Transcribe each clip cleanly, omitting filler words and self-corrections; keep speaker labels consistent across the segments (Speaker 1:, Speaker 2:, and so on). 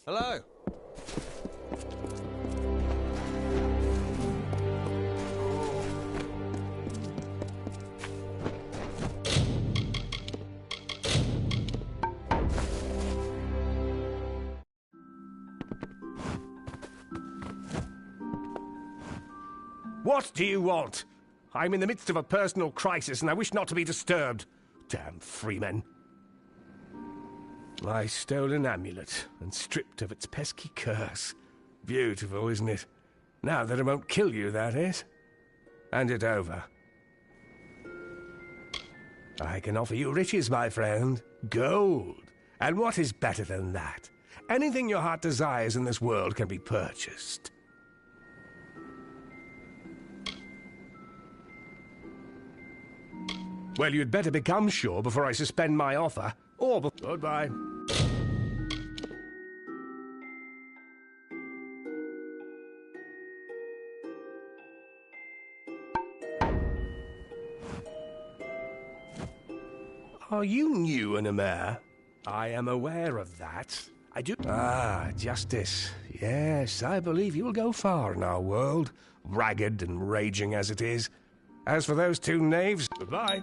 Speaker 1: Hello.
Speaker 2: What do you want? I'm in the midst of a personal crisis and I wish not to be disturbed. Damn freemen. My stolen amulet, and stripped of its pesky curse. Beautiful, isn't it? Now that it won't kill you, that is. Hand it over. I can offer you riches, my friend. Gold. And what is better than that? Anything your heart desires in this world can be purchased. Well, you'd better become sure before I suspend my offer, or goodbye. Are you new, Amalur? I am aware of that. I do. Ah, justice. Yes, I believe you will go far in our world, ragged and raging as it is. As for those two knaves, goodbye.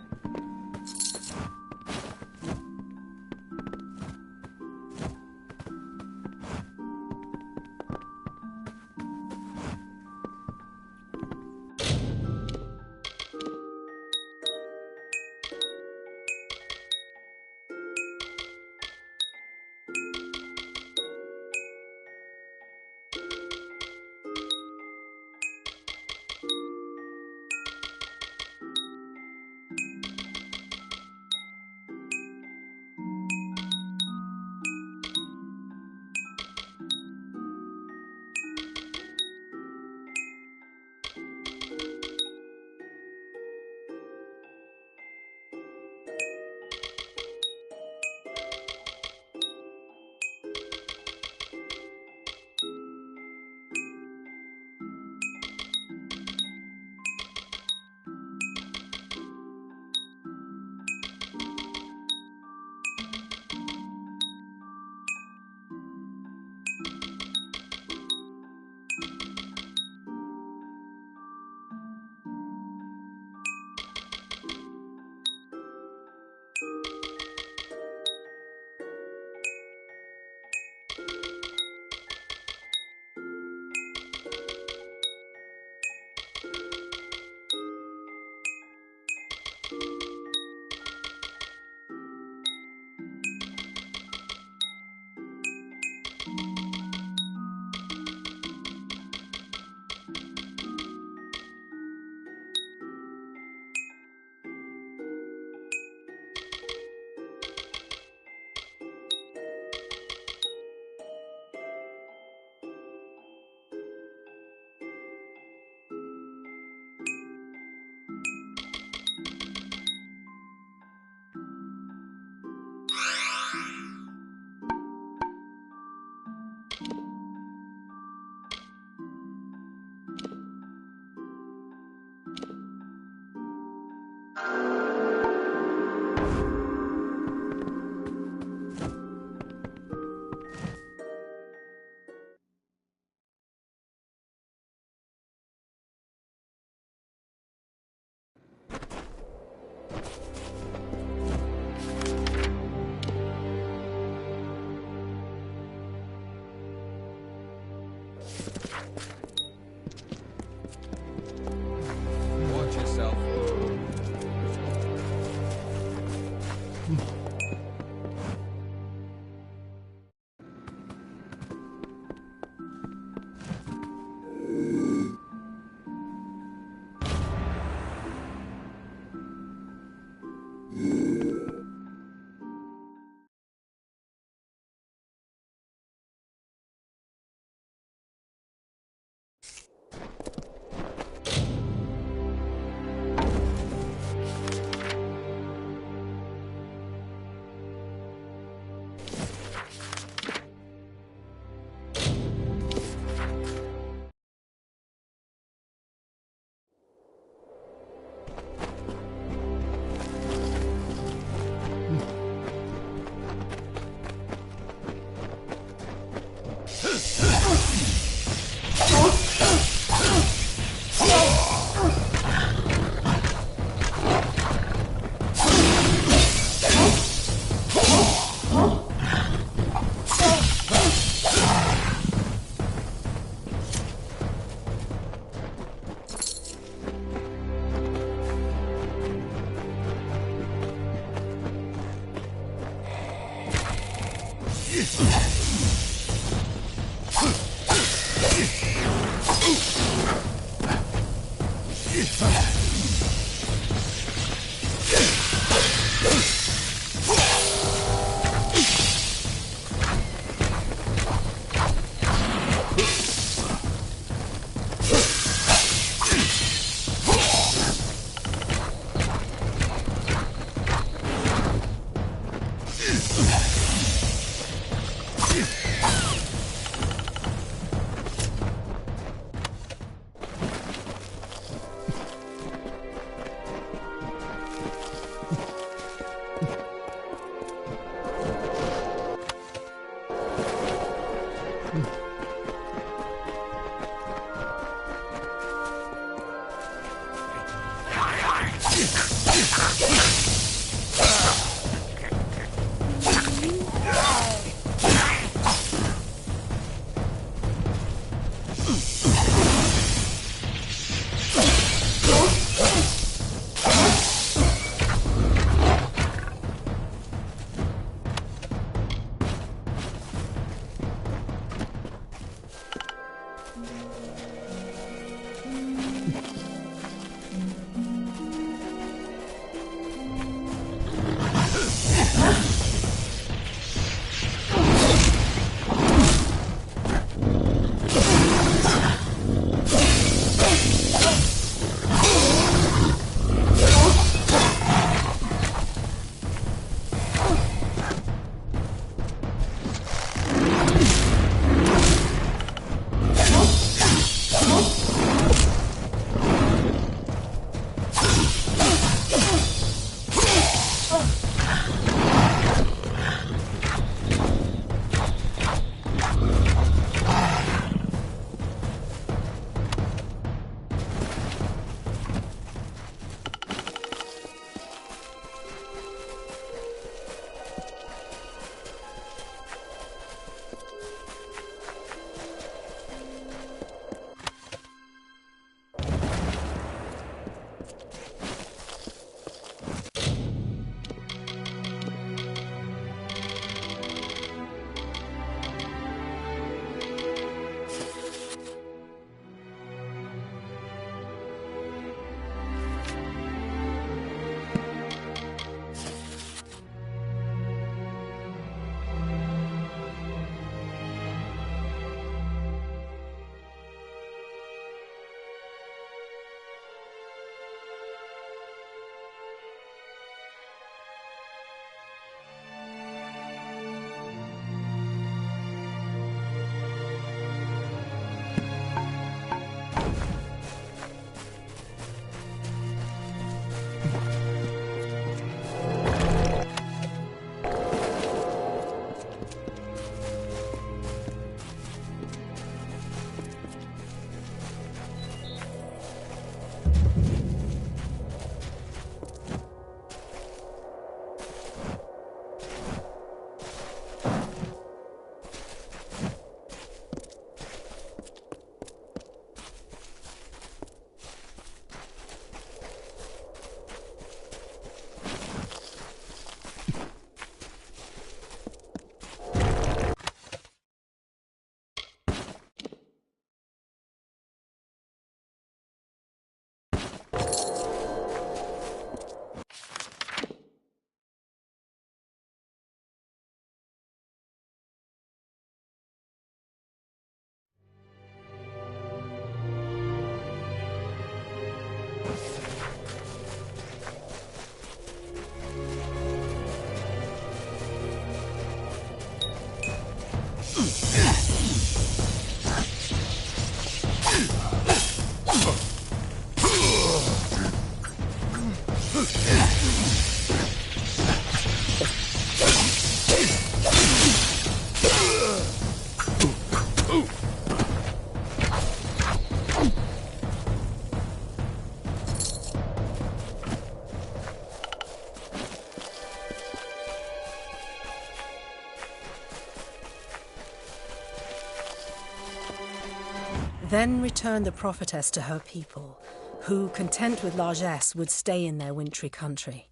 Speaker 1: Then returned the prophetess to her people, who, content with largesse, would stay in their wintry country.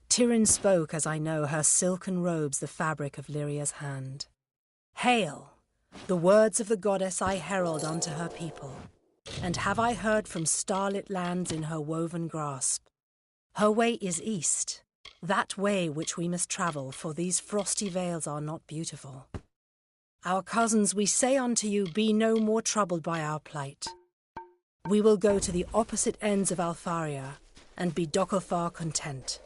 Speaker 1: Tyrion spoke, as I know, her silken robes the fabric of Lyria's hand. Hail! The words of the goddess I herald unto her people. And have I heard from starlit lands in her woven grasp? Her way is east, that way which we must travel, for these frosty vales are not beautiful. Our cousins, we say unto you, be no more troubled by our plight. We will go to the opposite ends of Alfaria, and be Dokilfar content.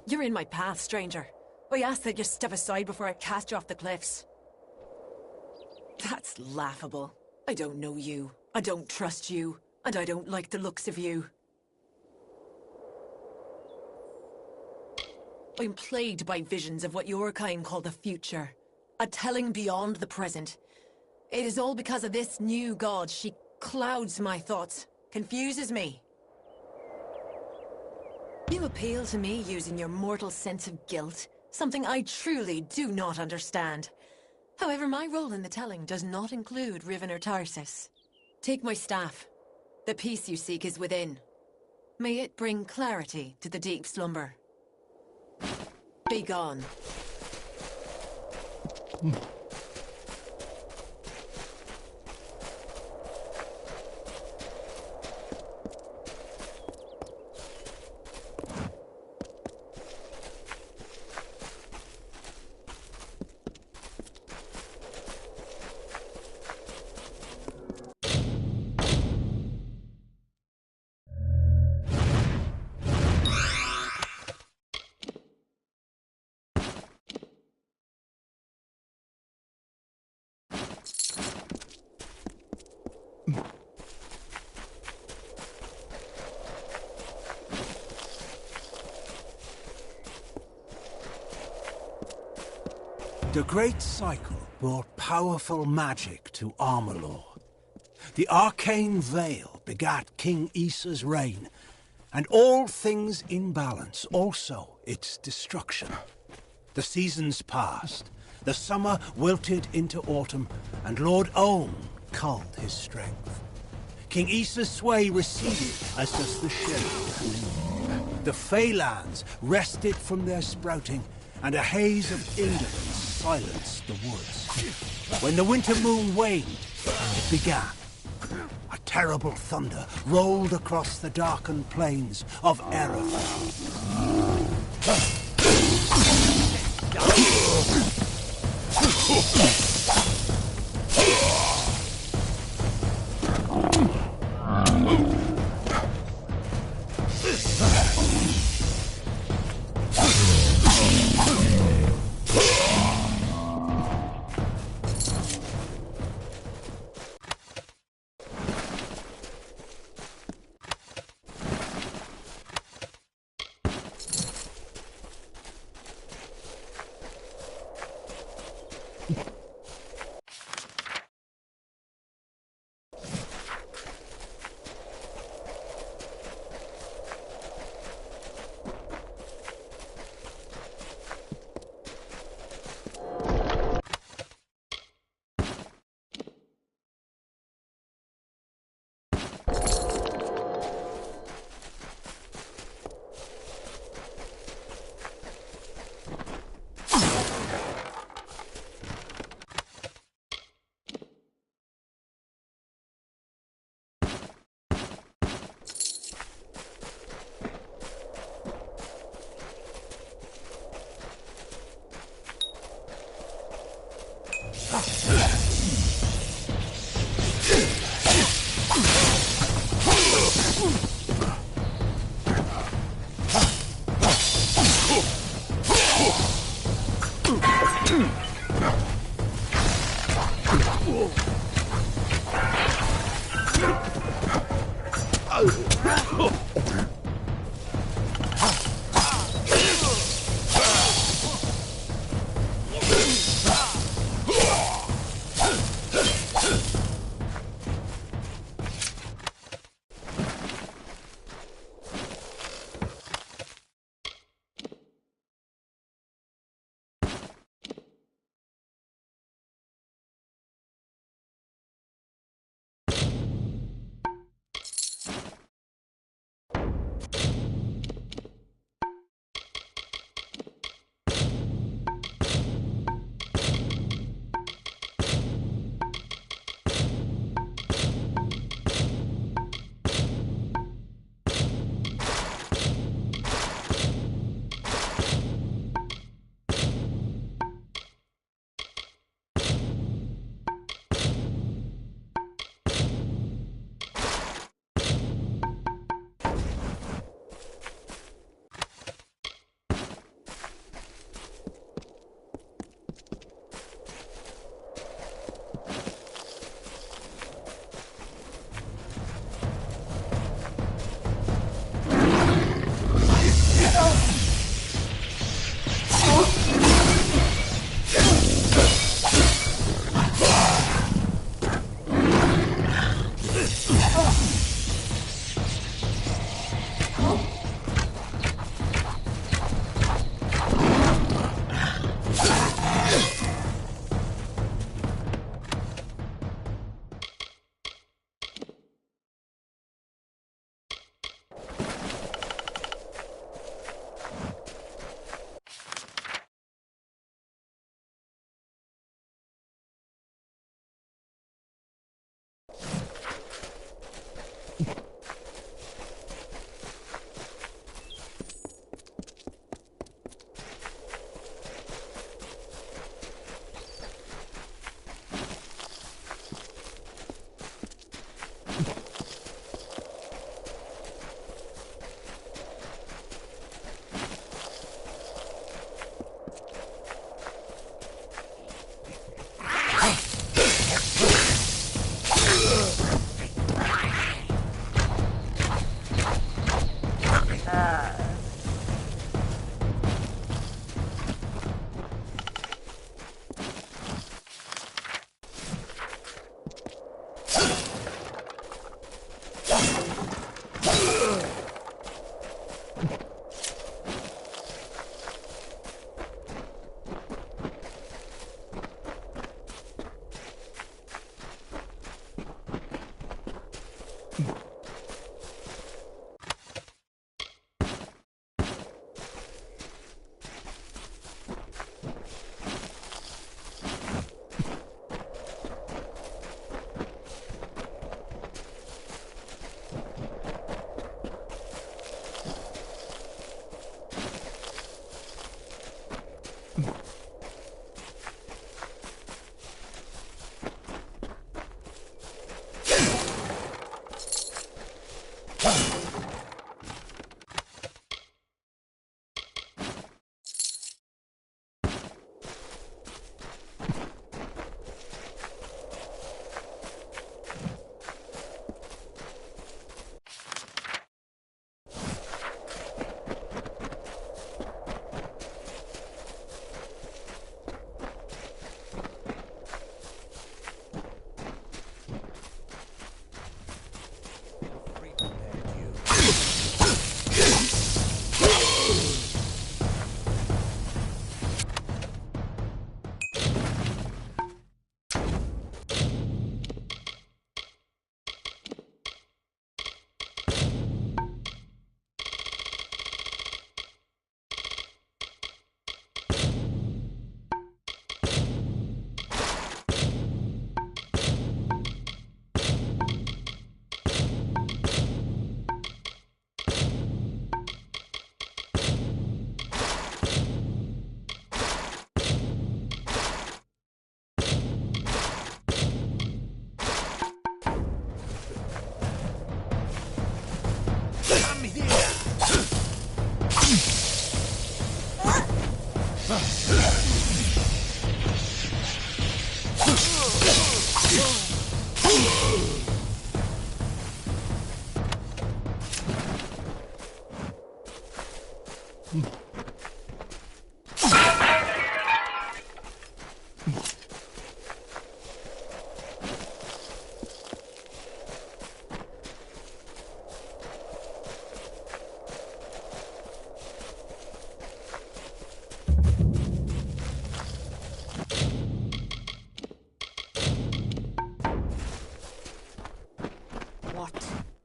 Speaker 3: You're in my path, stranger. I ask that you step aside before I cast you off the cliffs. That's laughable. I don't know you, I don't trust you, and I don't like the looks of you. I'm plagued by visions of what your kind call the future. A telling beyond the present. It is all because of this new god. She clouds my thoughts, confuses me. You appeal to me using your mortal sense of guilt, something I truly do not understand. However, my role in the telling does not include Riven or Tarsus. Take my staff. The peace you seek is within. May it bring clarity to the deep slumber. Be gone.
Speaker 4: The Great Cycle brought powerful magic to Amalur. The arcane veil begat King Issa's reign, and all things in balance, also its destruction. The seasons passed, the summer wilted into autumn, and Lord Own culled his strength. King Issa's sway receded as does the shade. The Feylands rested from their sprouting, and a haze of indolence silenced the woods. When the winter moon waned, it began. A terrible thunder rolled across the darkened plains of Erathell.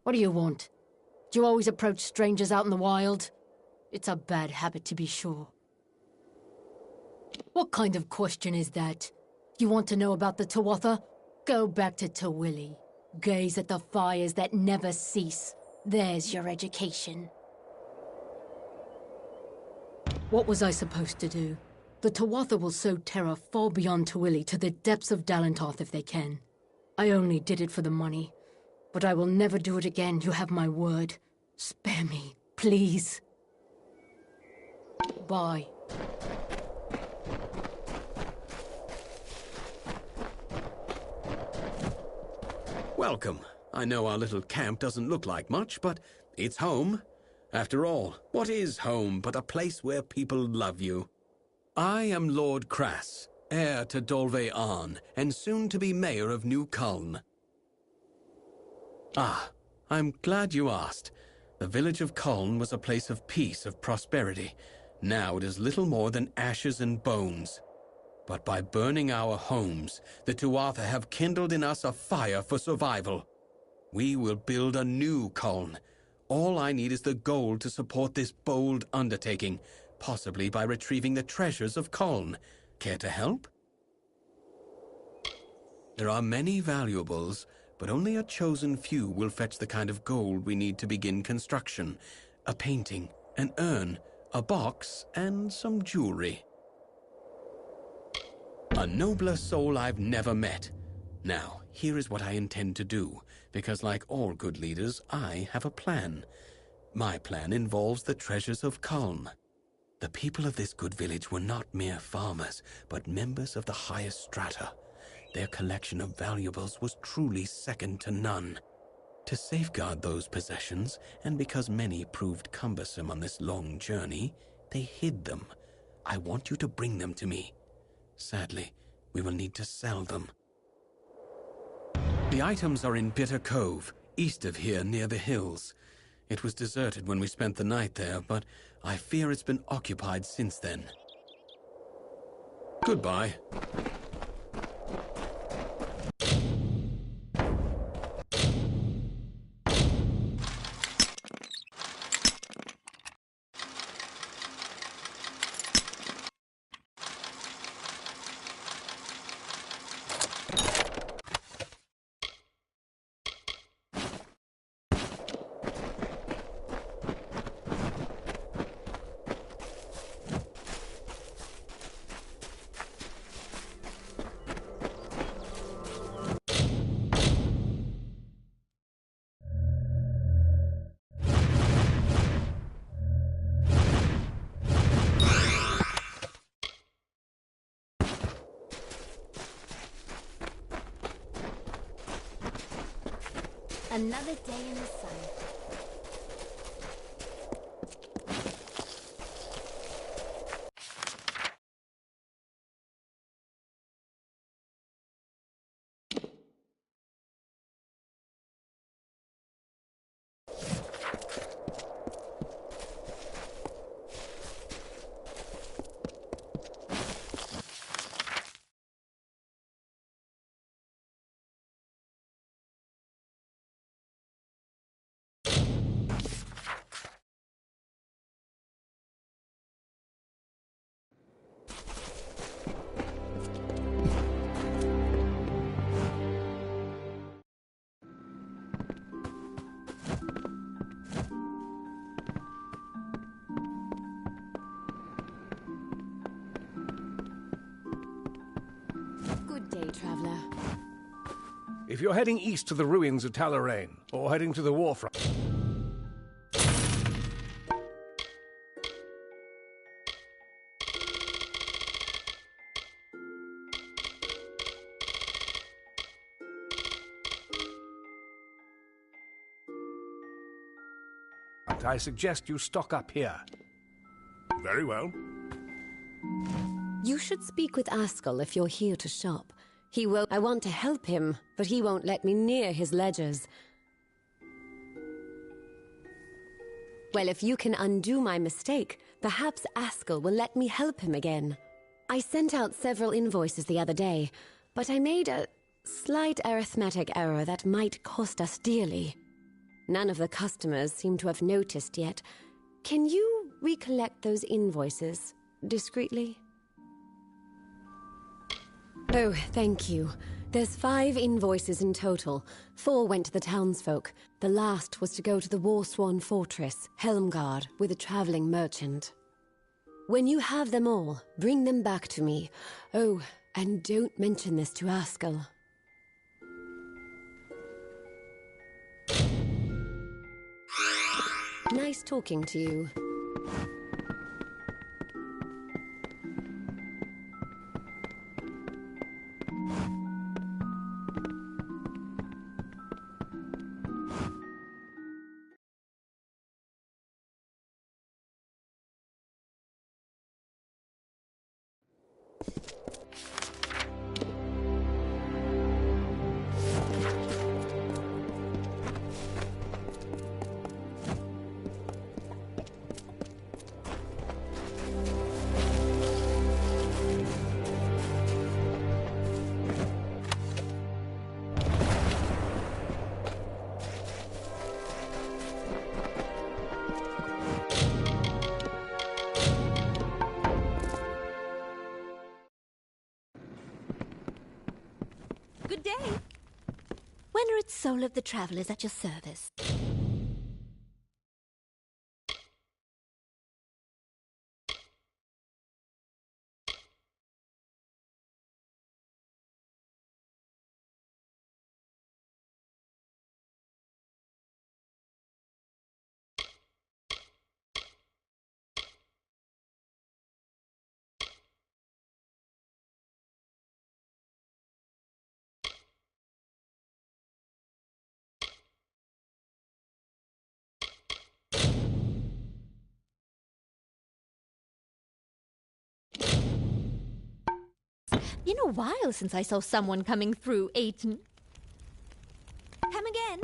Speaker 5: What do you want? Do you always approach strangers out in the wild? It's a bad habit, to be sure. What kind of question is that? You want to know about the Tuatha? Go back to Tawili. Gaze at the fires that never cease. There's your education. What was I supposed to do? The Tuatha will sow terror far beyond Tawili to the depths of Dalentarth if they can. I only did it for the money. But I will never do it again, you have my word. Spare me, please. Bye.
Speaker 6: Welcome. I know our little camp doesn't look like much, but it's home. After all, what is home but a place where people love you? I am Lord Crass, heir to Dolve Arn, and soon to be mayor of New Culn. Ah, I'm glad you asked. The village of Culn was a place of peace, of prosperity. Now it is little more than ashes and bones. But by burning our homes, the Tuatha have kindled in us a fire for survival. We will build a new Culn, All I need is the gold to support this bold undertaking, possibly by retrieving the treasures of Colne. Care to help? There are many valuables, but only a chosen few will fetch the kind of gold we need to begin construction. A painting, an urn, a box, and some jewelry. A nobler soul I've never met. Now, here is what I intend to do, because like all good leaders, I have a plan. My plan involves the treasures of Colne. The people of this good village were not mere farmers, but members of the highest strata. Their collection of valuables was truly second to none. To safeguard those possessions, and because many proved cumbersome on this long journey, they hid them. I want you to bring them to me. Sadly, we will need to sell them. The items are in Bitter Cove, east of here near the hills. It was deserted when we spent the night there, but I fear it's been occupied since then. Goodbye.
Speaker 7: Another day in the sun. Good day, traveler.
Speaker 2: If you're heading east to the ruins of Talarain, or heading to the warfront... I suggest you stock up here. Very well.
Speaker 7: You should speak with Askell if you're here to shop. He won't. I want to help him, but he won't let me near his ledgers. Well, if you can undo my mistake, perhaps Askell will let me help him again. I sent out several invoices the other day, but I made a slight arithmetic error that might cost us dearly. None of the customers seem to have noticed yet. Can you recollect those invoices discreetly? Oh, thank you. There's 5 invoices in total. 4 went to the townsfolk. The last was to go to the Warsworn Fortress, Helmgard, with a traveling merchant. When you have them all, bring them back to me. Oh, and don't mention this to Askell. Nice talking to you.
Speaker 8: soul of the travel is at your service. Been a while since I saw someone coming through, Aiton. Come again.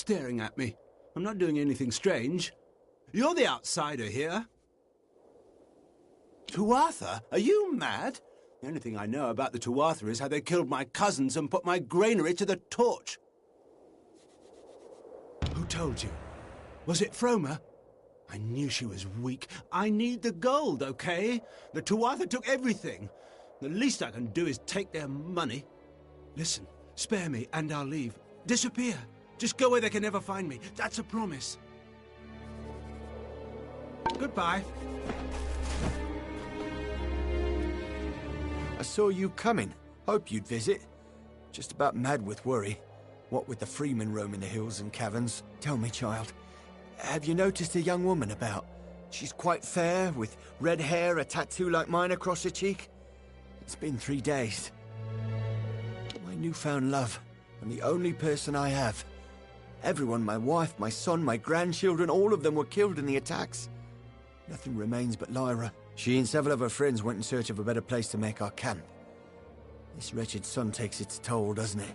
Speaker 4: staring at me? I'm not doing anything strange. You're the outsider here. Tuatha? Are you mad? The only thing I know about the Tuatha is how they killed my cousins and put my granary to the torch. Who told you? Was it Froma? I knew she was weak. I need the gold, okay? The Tuatha took everything. The least I can do is take their money. Listen, spare me and I'll leave. Disappear. Just go where they can never find me. That's a promise. Goodbye.
Speaker 9: I saw you coming. Hope you'd visit. Just about mad with worry. What with the freemen roaming the hills and caverns. Tell me, child, have you noticed a young woman about? She's quite fair, with red hair, a tattoo like mine across her cheek. It's been 3 days. My newfound love, and the only person I have. Everyone, my wife, my son, my grandchildren, all of them were killed in the attacks. Nothing remains but Lyra. She and several of her friends went in search of a better place to make our camp. This wretched sun takes its toll, doesn't it?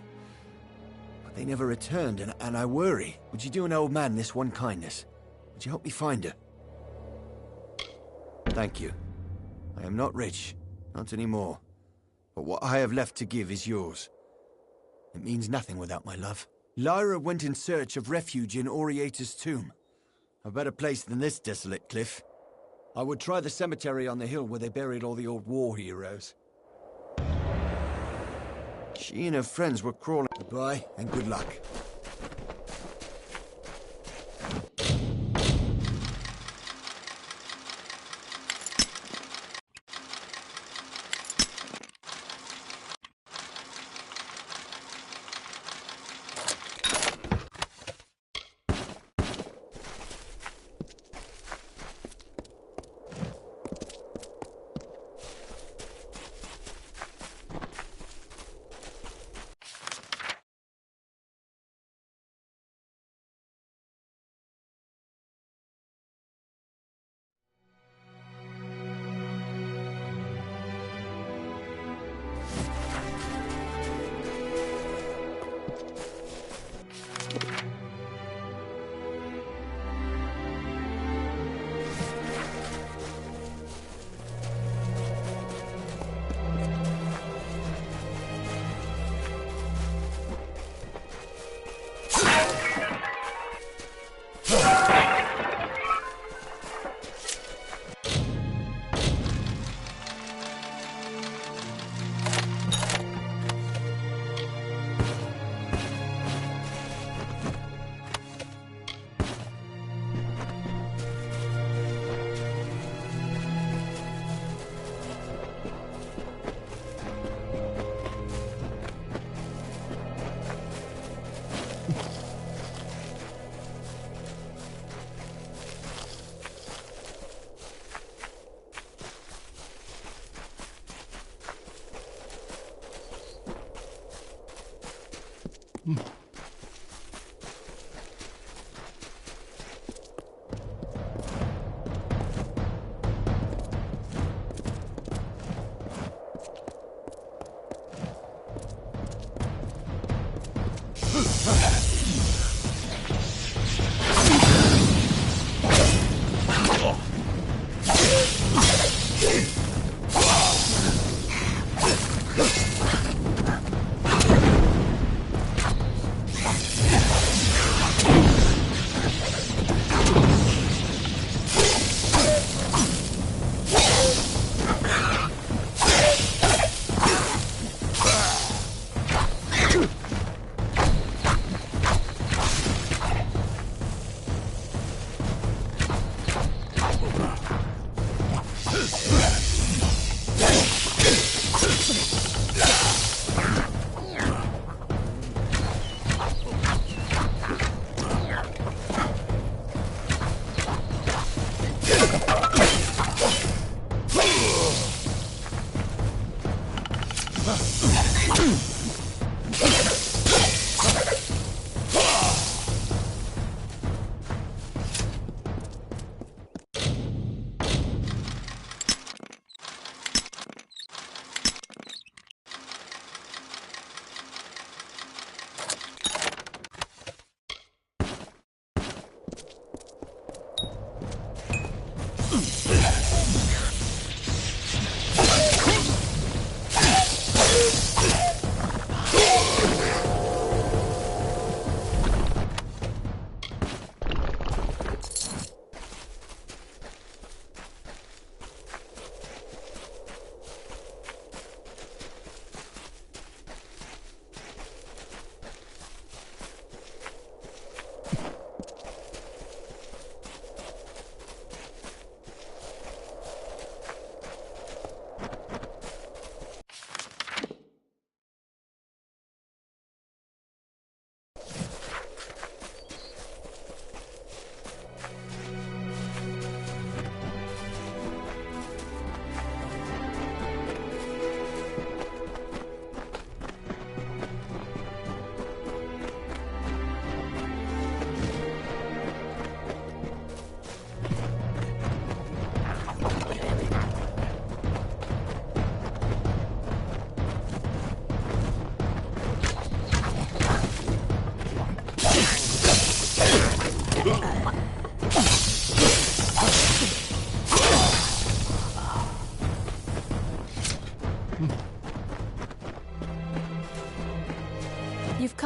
Speaker 9: But they never returned, and I worry. Would you do an old man this one kindness? Would you help me find her? Thank you. I am not rich, not anymore. But what I have left to give is yours. It means nothing without my love. Lyra went in search of refuge in Oriata's tomb. A better place than this desolate cliff. I would try the cemetery on the hill where they buried all the old war heroes. She and her friends were crawling. Goodbye, and good luck.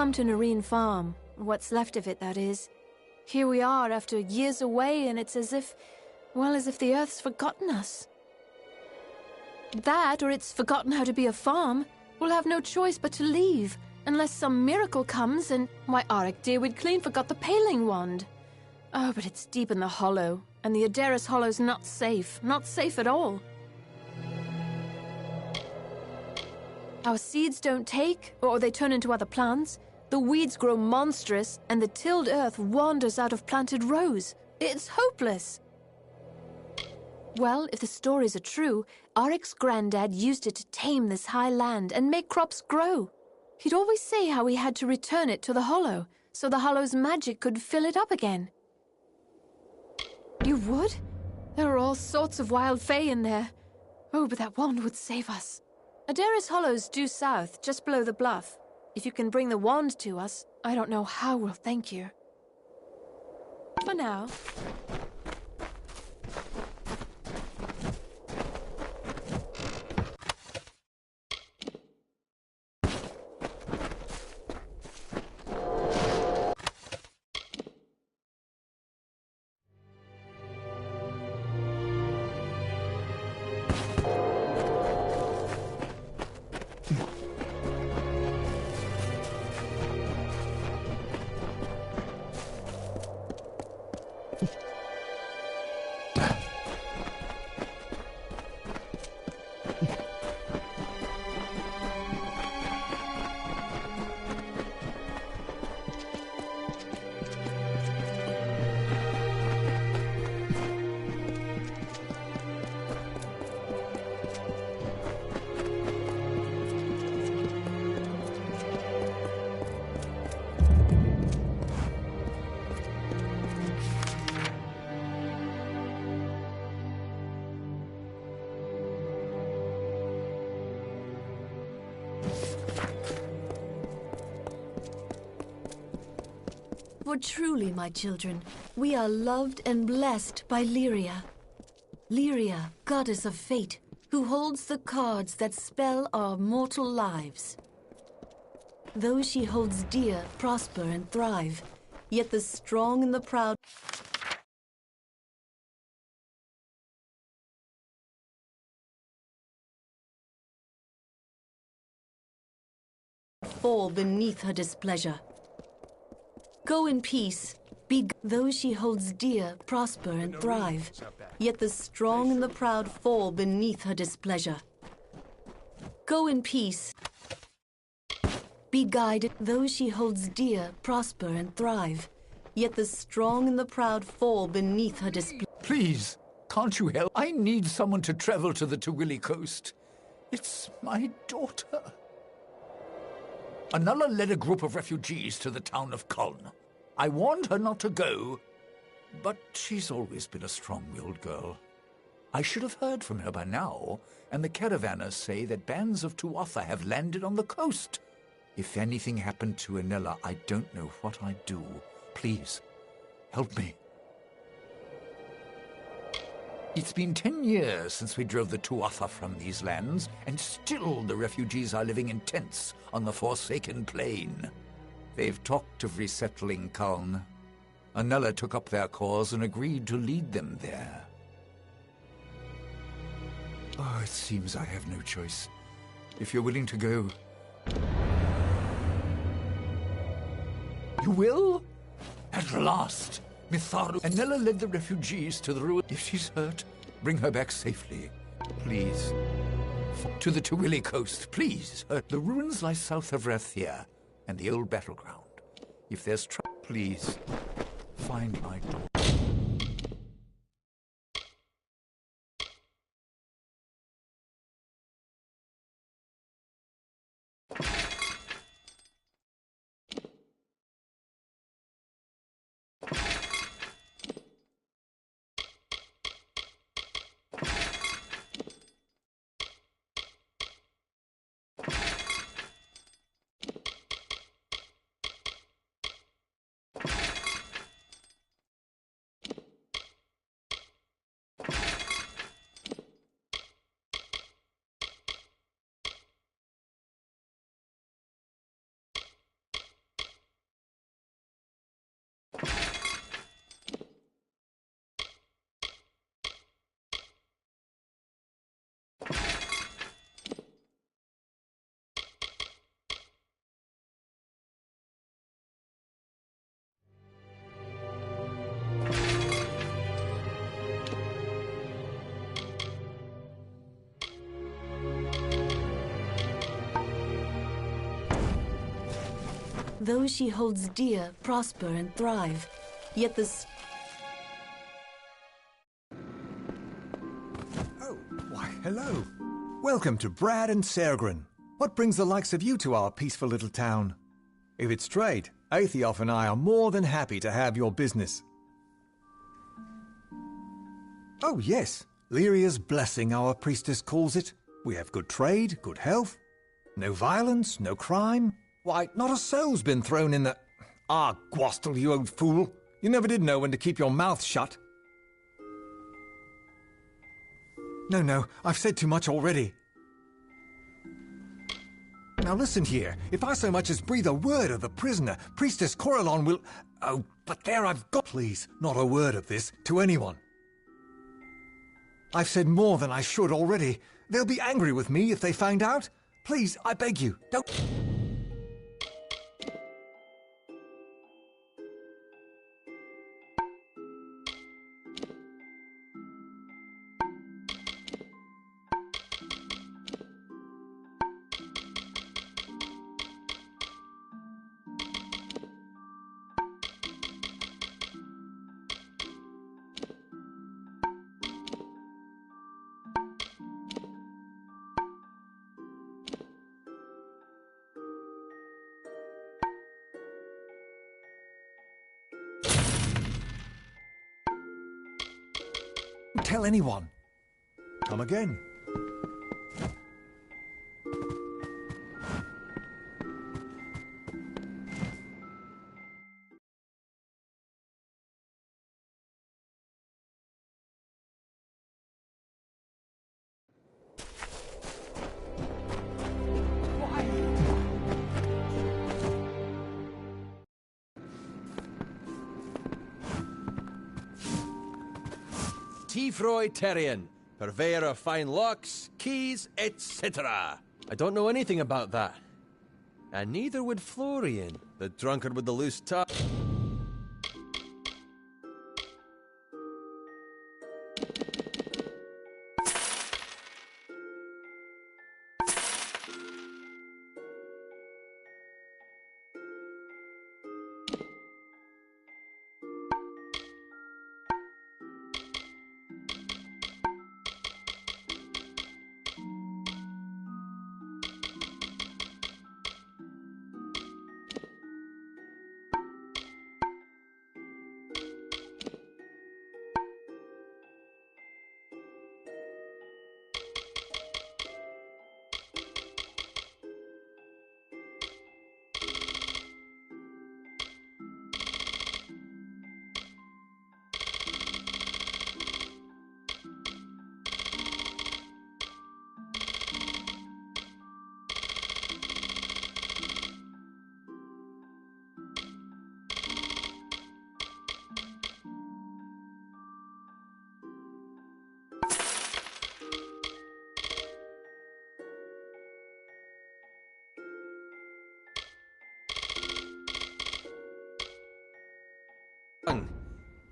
Speaker 10: come to Nareen Farm. What's left of it, that is. Here we are after years away, and it's as if, well, as if the Earth's forgotten us. That, or it's forgotten how to be a farm. We'll have no choice but to leave, unless some miracle comes, and why, Auric dear, we'd clean forgot the paling wand. Oh, but it's deep in the hollow, and the Adaris Hollow's not safe at all. Our seeds don't take, or they turn into other plants. The weeds grow monstrous, and the tilled earth wanders out of planted rows. It's hopeless. Well, if the stories are true, Auric's granddad used it to tame this high land and make crops grow. He'd always say how he had to return it to the hollow, so the hollow's magic could fill it up again. You would? There are all sorts of wild fae in there. Oh, but that wand would save us. Adaris Hollow's due south, just below the bluff. If you can bring the wand to us, I don't know how we'll thank you. For now.
Speaker 11: For truly, my children, we are loved and blessed by Lyria. Lyria, goddess of fate, who holds the cards that spell our mortal lives. Those she holds dear prosper and thrive, yet the strong and the proud fall beneath her displeasure. Go in peace. Those she holds dear prosper and thrive, yet the strong and the proud fall beneath her displeasure. Go in peace. Be guided. Those she holds dear prosper and thrive, yet the strong and the proud fall beneath her displeasure.
Speaker 12: Please, can't you help? I need someone to travel to the Tawili coast. It's my daughter. Anala led a group of refugees to the town of Kuln. I warned her not to go, but she's always been a strong-willed girl. I should have heard from her by now, and the caravanners say that bands of Tuatha have landed on the coast. If anything happened to Anela, I don't know what I'd do. Please, help me. It's been 10 years since we drove the Tuatha from these lands, and still the refugees are living in tents on the Forsaken Plain. They've talked of resettling Kuln. Anela took up their cause and agreed to lead them there. Oh, it seems I have no choice. If you're willing to go... You will? At last! Mitharu. Anela led the refugees to the ruin. If she's hurt, bring her back safely. Please. To the Tawili coast, please. The ruins lie south of Rathia and the old battleground. If there's trouble, please, find my daughter.
Speaker 11: those she holds dear prosper and thrive. Yet the...
Speaker 13: Oh, why, hello. Welcome to Brad and Sergrin. What brings the likes of you to our peaceful little town? If it's trade, Aethiof and I are more than happy to have your business. Oh yes, Lyria's blessing, our priestess calls it. We have good trade, good health. No violence, no crime. Why, not a soul's been thrown in the... Ah, Gwastel, you old fool. You never did know when to keep your mouth shut. No, I've said too much already. Now listen here, if I so much as breathe a word of the prisoner, Priestess Corellon will... Oh, but there I've got... Please, not a word of this to anyone. I've said more than I should already. They'll be angry with me if they find out. Please, I beg you, don't... Tell anyone. Come again.
Speaker 14: Tifroy Terrian, purveyor of fine locks, keys, etc. I don't know anything about that. And neither would Florian, the drunkard with the loose tongue.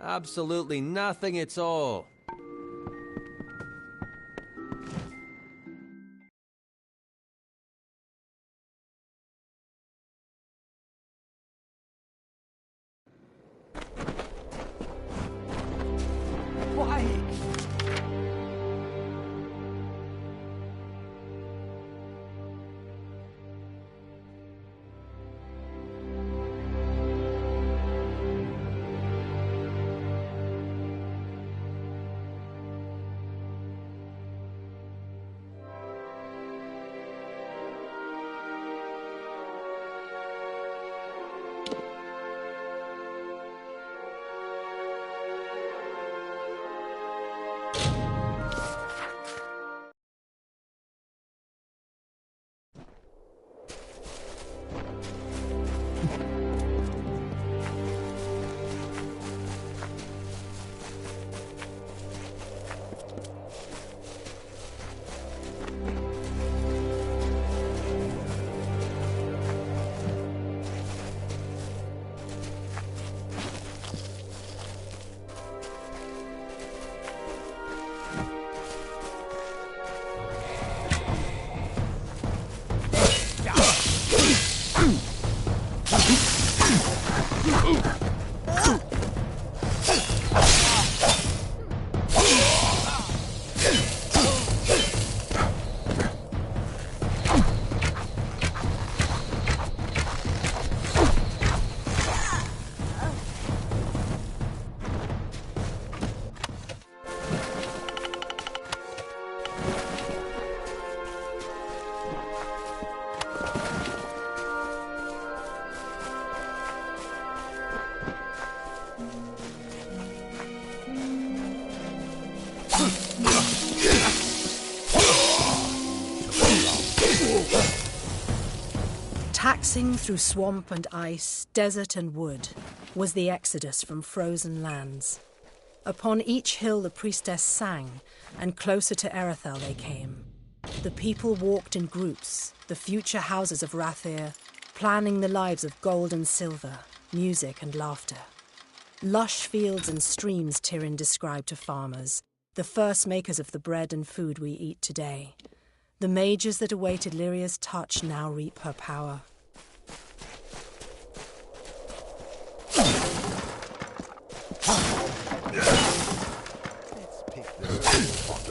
Speaker 14: Absolutely nothing at all.
Speaker 1: Taxing through swamp and ice, desert and wood, was the exodus from frozen lands. Upon each hill the priestess sang, and closer to Erathell they came. The people walked in groups, the future houses of Rathir, planning the lives of gold and silver, music and laughter. Lush fields and streams Tyrion described to farmers, the first makers of the bread and food we eat today. The mages that awaited Lyria's touch now reap her power.
Speaker 14: Let's pick this up.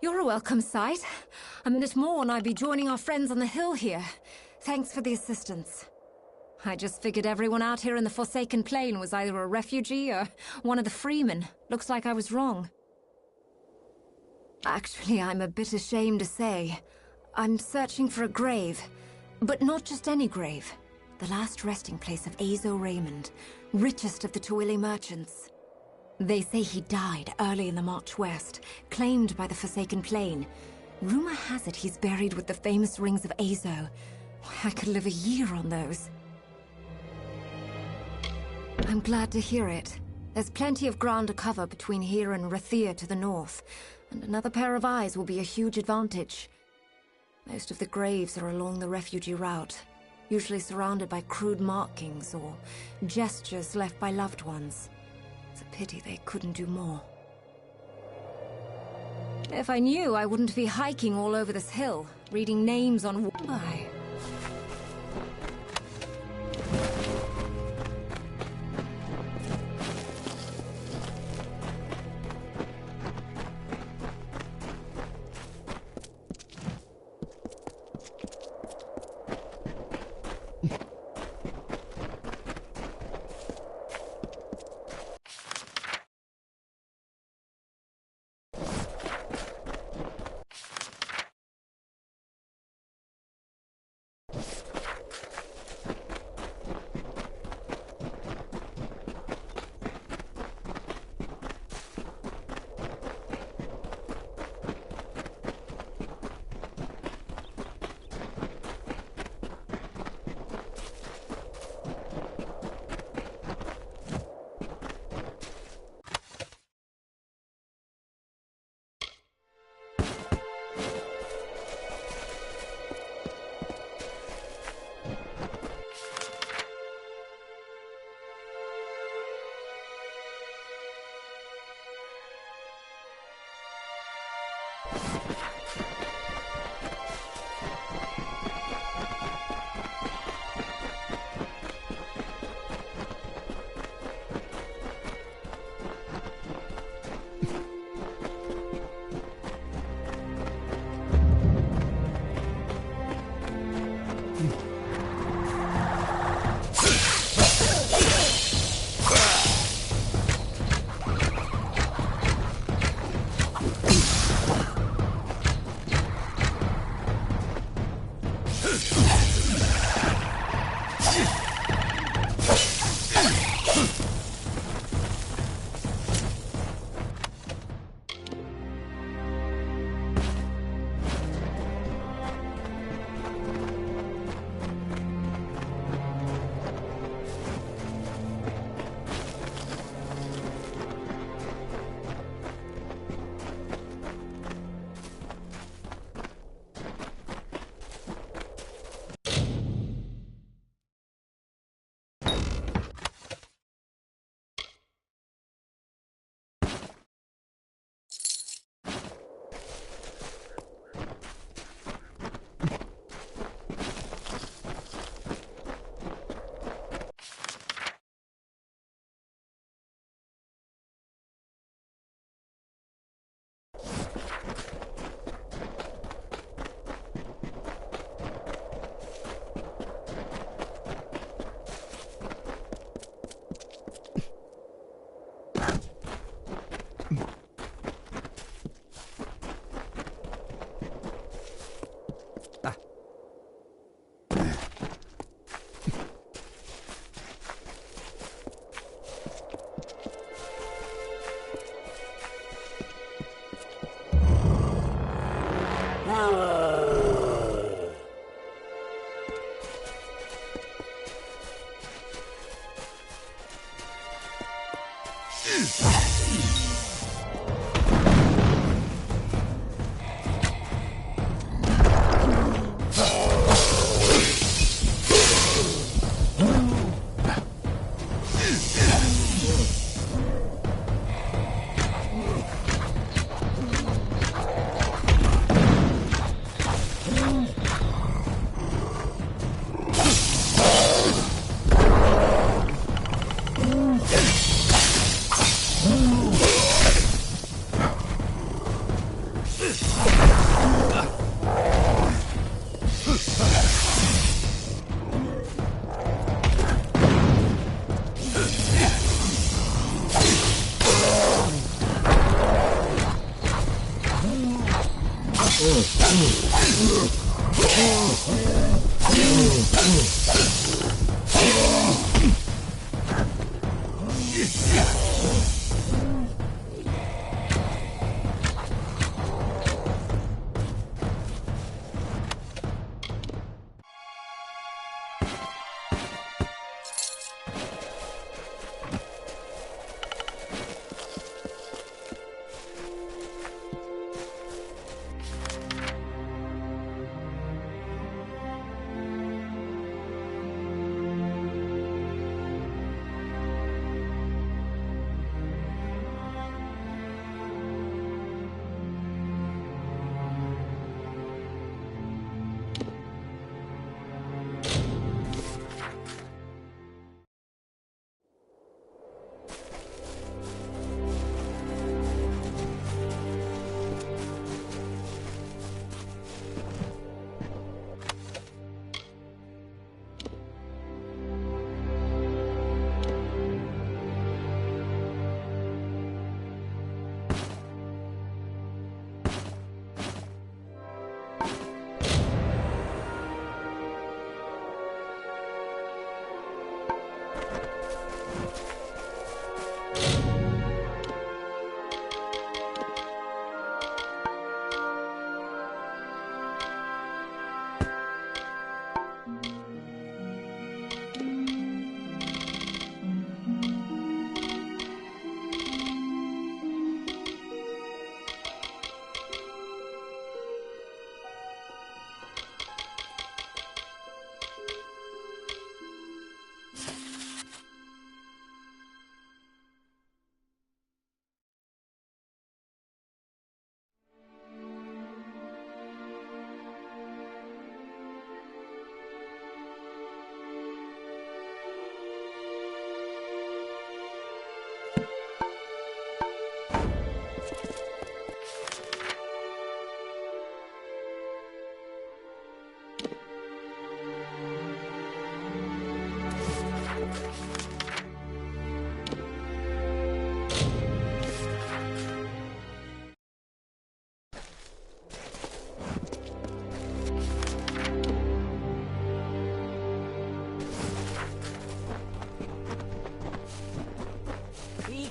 Speaker 15: You're a welcome sight. A minute more and I'd be joining our friends on the hill here. Thanks for the assistance. I just figured everyone out here in the Forsaken Plain was either a refugee or one of the freemen. Looks like I was wrong. Actually, I'm a bit ashamed to say. I'm searching for a grave. But not just any grave. The last resting place of Azo Raymond, richest of the Twilly merchants. They say he died early in the march west, claimed by the Forsaken Plain. Rumor has it he's buried with the famous rings of Azo. I could live a year on those. I'm glad to hear it. There's plenty of ground to cover between here and Rathir to the north, and another pair of eyes will be a huge advantage. Most of the graves are along the refugee route, usually surrounded by crude markings or gestures left by loved ones. It's a pity they couldn't do more. If I knew, I wouldn't be hiking all over this hill, reading names on why.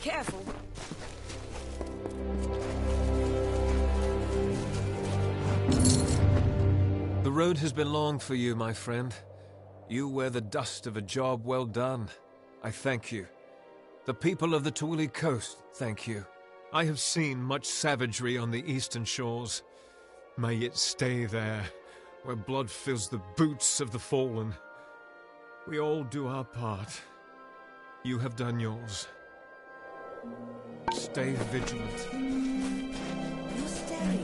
Speaker 11: careful.
Speaker 16: The road has been long for you, my friend. You wear the dust of a job well done. I thank you. The people of the Tuili coast thank you. I have seen much savagery on the eastern shores. May it stay there, where blood fills the boots of the fallen. We all do our part. You have done yours. Stay vigilant.
Speaker 11: You're staring.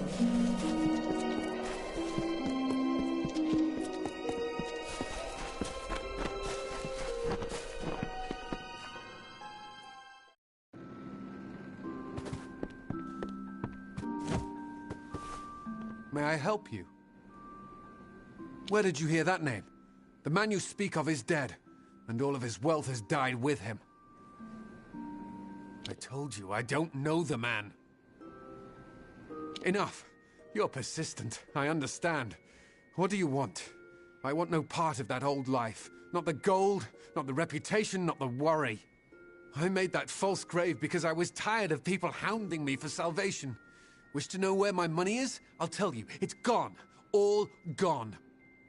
Speaker 17: May I help you? Where did you hear that name? The man you speak of is dead, and all of his wealth has died with him. I told you, I don't know the man. Enough. You're persistent, I understand. What do you want? I want no part of that old life. Not the gold, not the reputation, not the worry. I made that false grave because I was tired of people hounding me for salvation. Wish to know where my money is? I'll tell you. It's gone. All gone.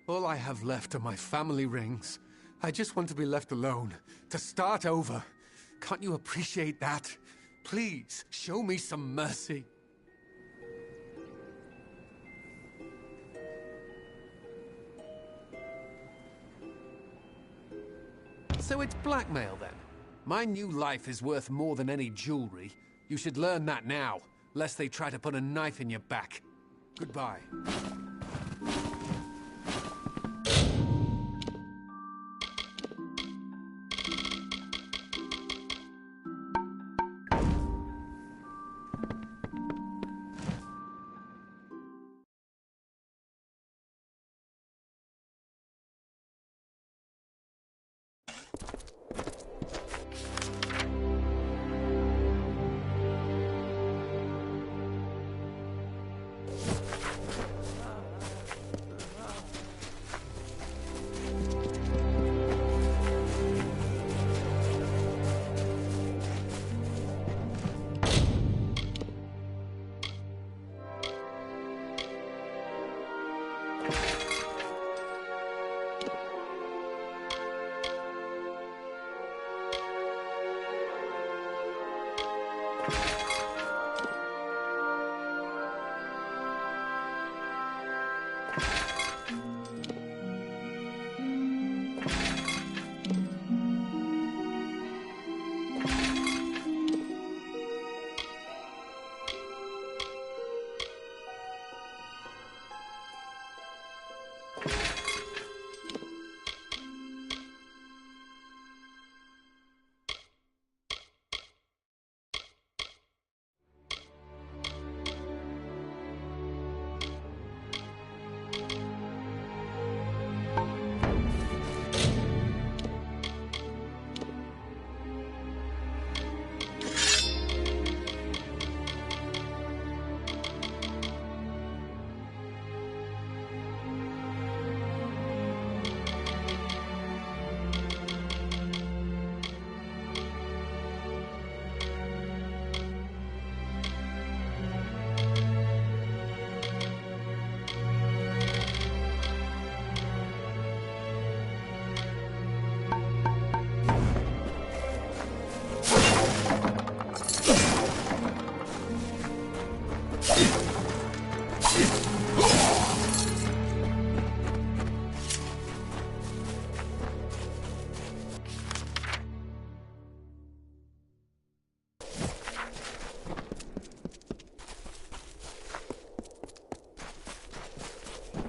Speaker 17: All I have left are my family rings. I just want to be left alone. To start over. Can't you appreciate that? Please, show me some mercy. So it's blackmail, then? My new life is worth more than any jewelry. You should learn that now, lest they try to put a knife in your back. Goodbye.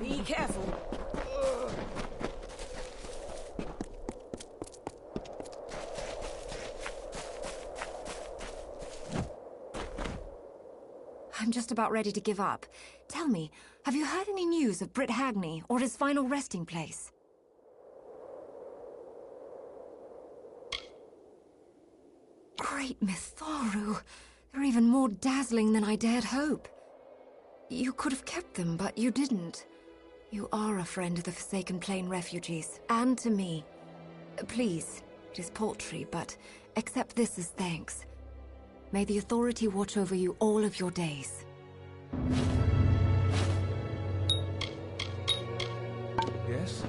Speaker 11: Be careful.
Speaker 15: I'm just about ready to give up. Tell me, have you heard any news of Britt Hagney or his final resting place? Great Mithoru! They're even more dazzling than I dared hope. You could have kept them, but you didn't. You are a friend of the Forsaken Plain refugees, and to me. Please, it is paltry, but accept this as thanks. May the Authority watch over you all of your days.
Speaker 16: Yes?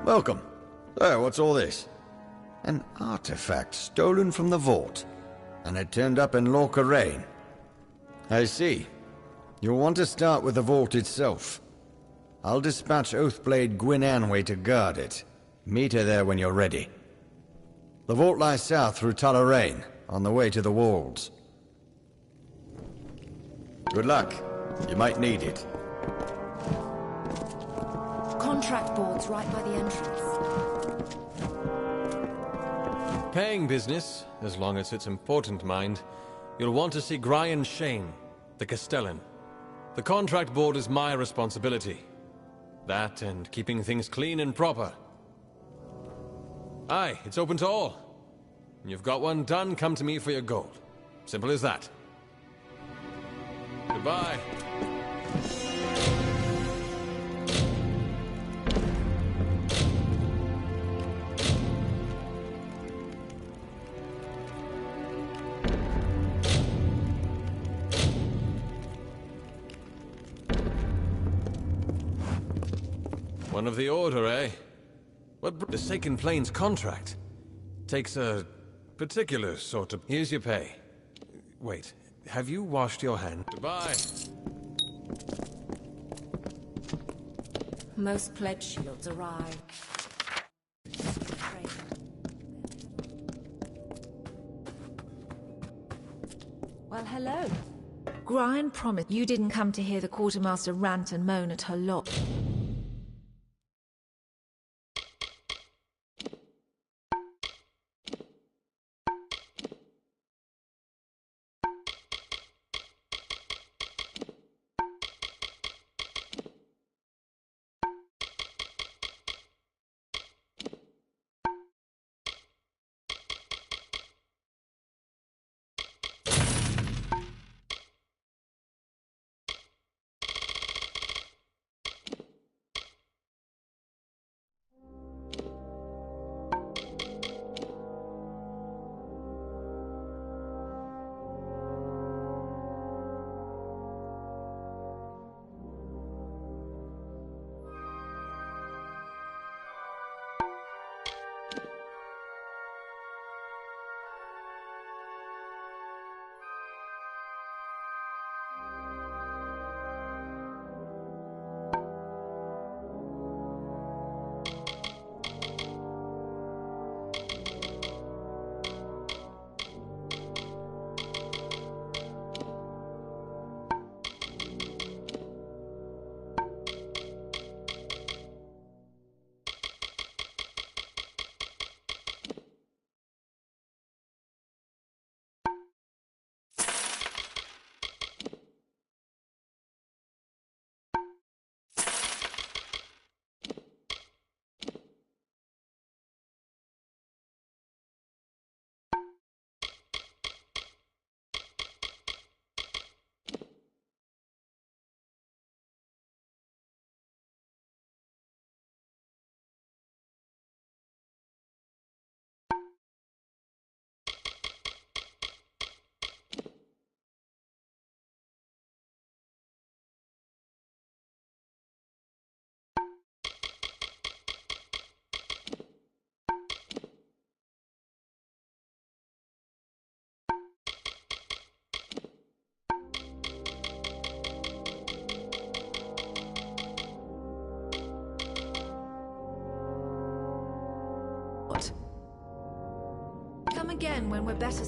Speaker 9: Welcome. So, what's all this? An artifact stolen from the vault, and it turned up in Lorca. I see. You'll want to start with the vault itself. I'll dispatch Oathblade Gwyn Anway to guard it. Meet her there when you're ready. The vault lies south through Talarain, on the way to the walls. Good luck. You might need it.
Speaker 15: Contract board's right by the entrance.
Speaker 16: Paying business, as long as it's important, mind. You'll want to see Brian Shane, the Castellan. The contract board is my responsibility. That and keeping things clean and proper. Aye, it's open to all. When you've got one done, come to me for your gold. Simple as that. Goodbye.
Speaker 14: One of the Order, eh? What the Forsaken Plains contract takes a particular sort of... Here's your pay. Wait, have you washed your hand? Goodbye.
Speaker 15: Most pledge shields arrive.
Speaker 18: Well, hello. Grian promised you didn't come to hear the quartermaster rant and moan at her lot. Come again when we're better.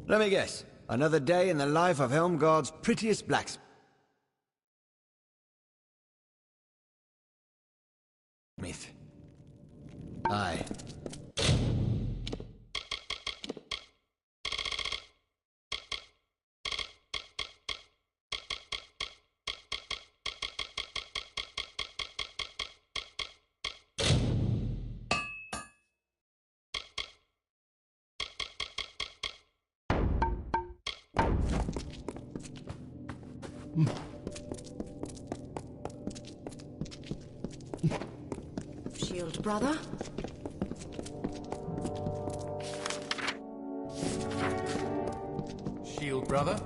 Speaker 9: Let me guess. Another day in the life of Helmgard's prettiest blacksmith. Aye.
Speaker 15: Shield brother?
Speaker 12: Shield brother?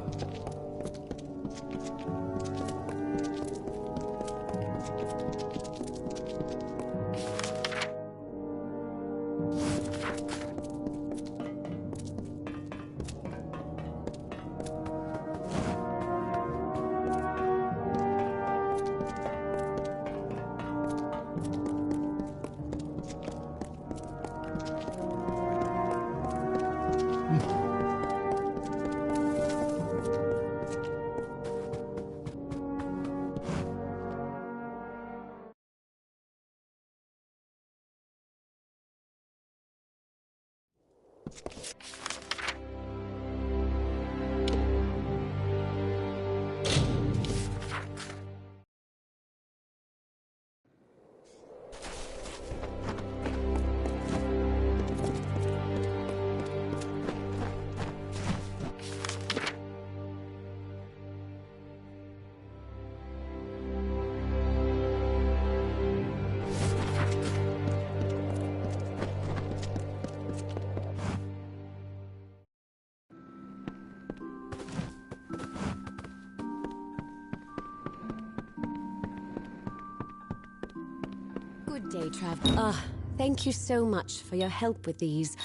Speaker 7: Good day, traveler. Thank you so much for your help with these.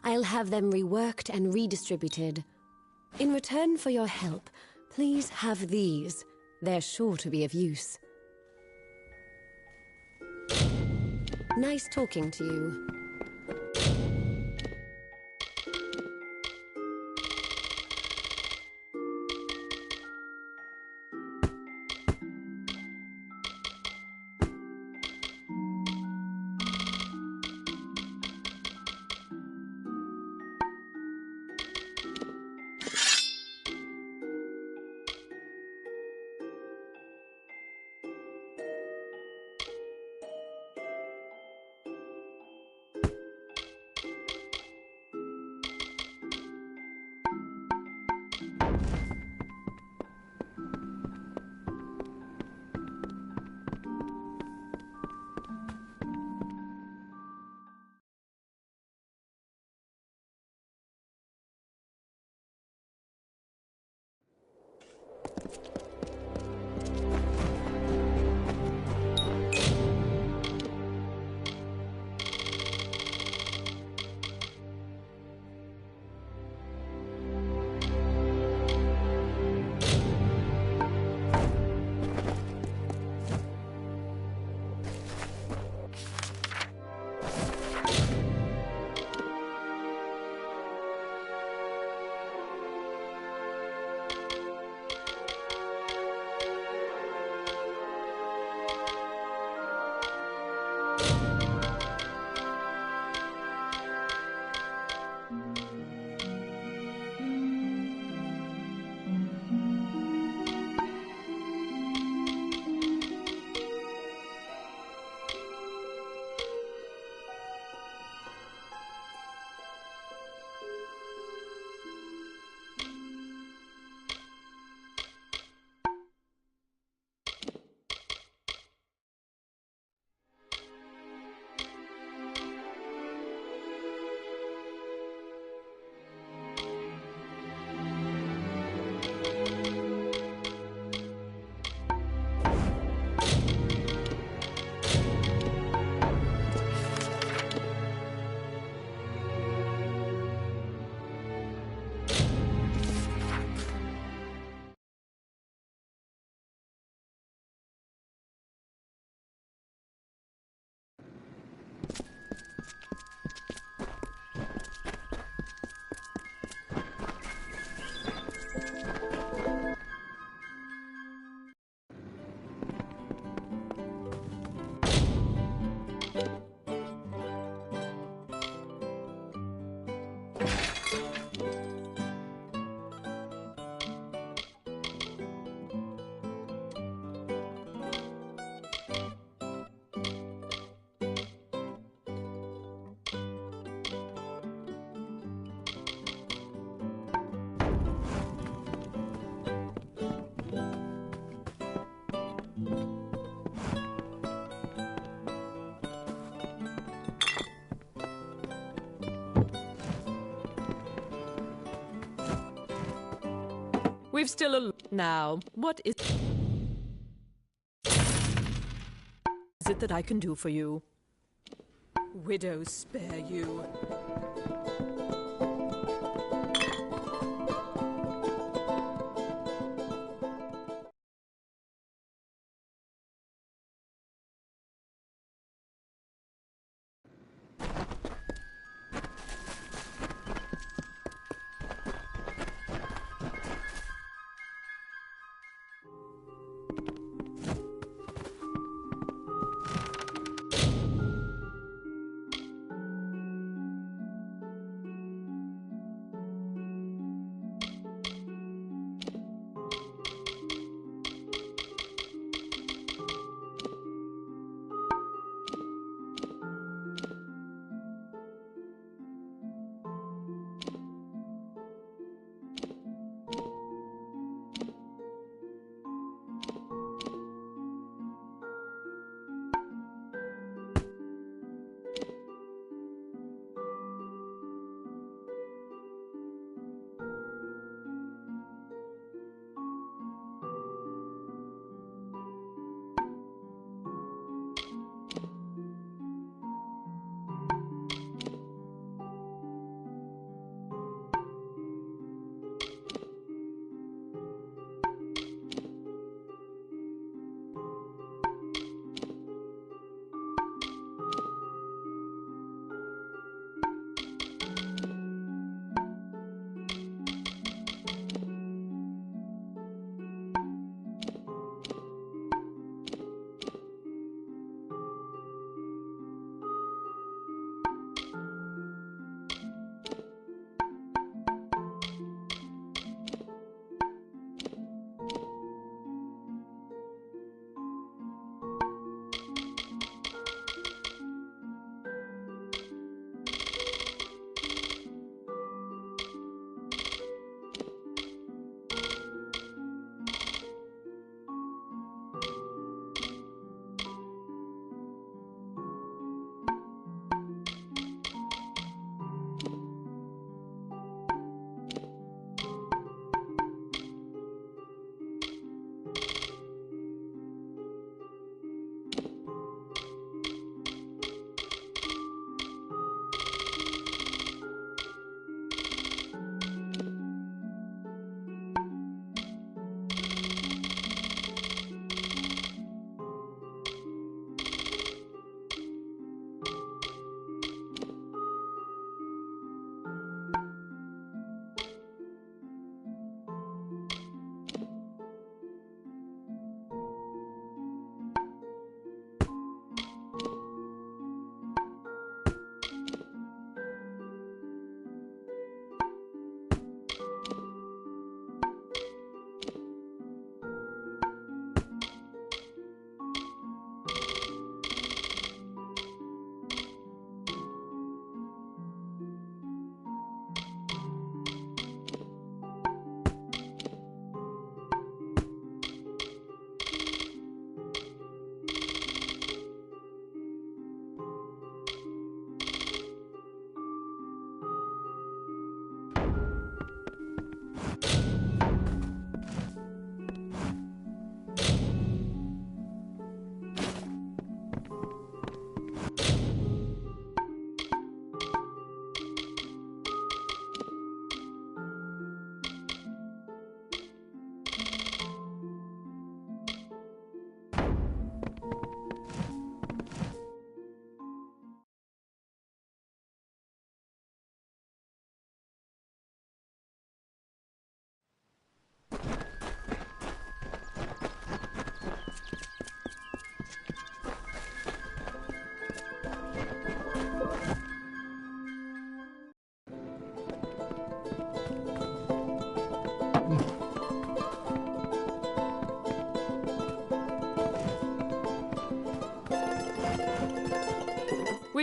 Speaker 7: I'll have them reworked and redistributed. In return for your help, please have these. They're sure to be of use. Nice talking to you.
Speaker 19: We've still a... Now, what is it that I can do for you? Widows spare you.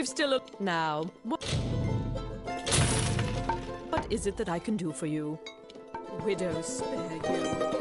Speaker 19: We've still now. What is it that I can do for you? Widow, spare you.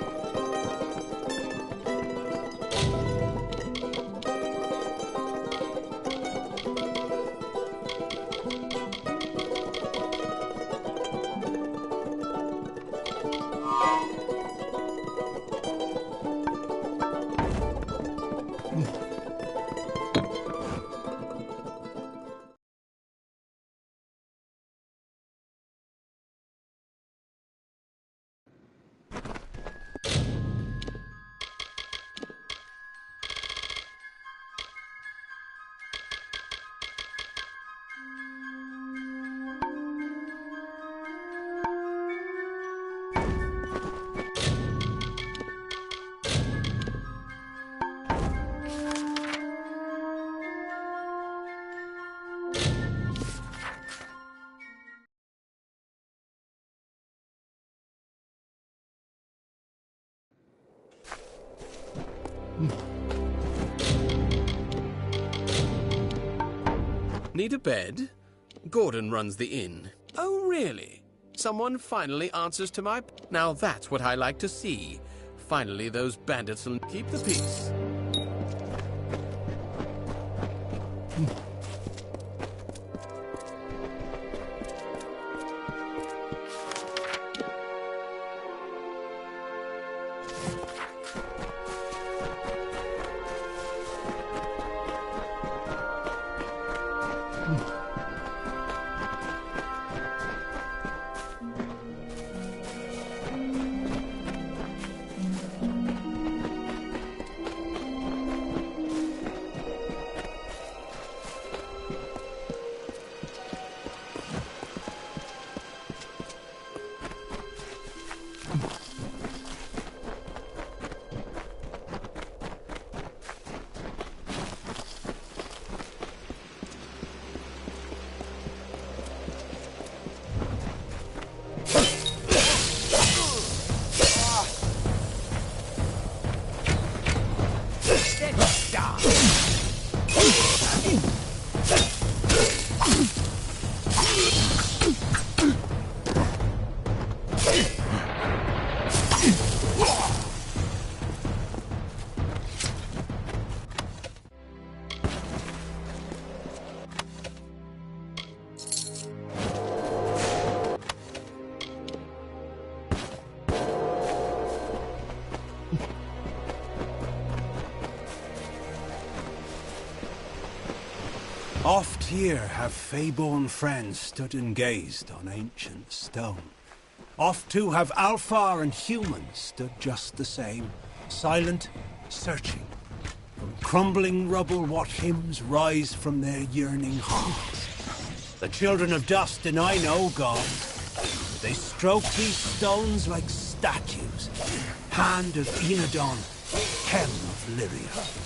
Speaker 6: Need a bed? Gordon runs the inn. Oh, really? Someone finally answers to my... Now that's what I like to see. Finally, those bandits will keep the peace.
Speaker 4: Oft here have fey-born friends stood and gazed on ancient stone. Oft too have Alfar and humans stood just the same, silent, searching. From crumbling rubble what hymns rise from their yearning hearts. The children of dust deny no god. They stroke these stones like statues. Hand of Enodon, hem of Lyria.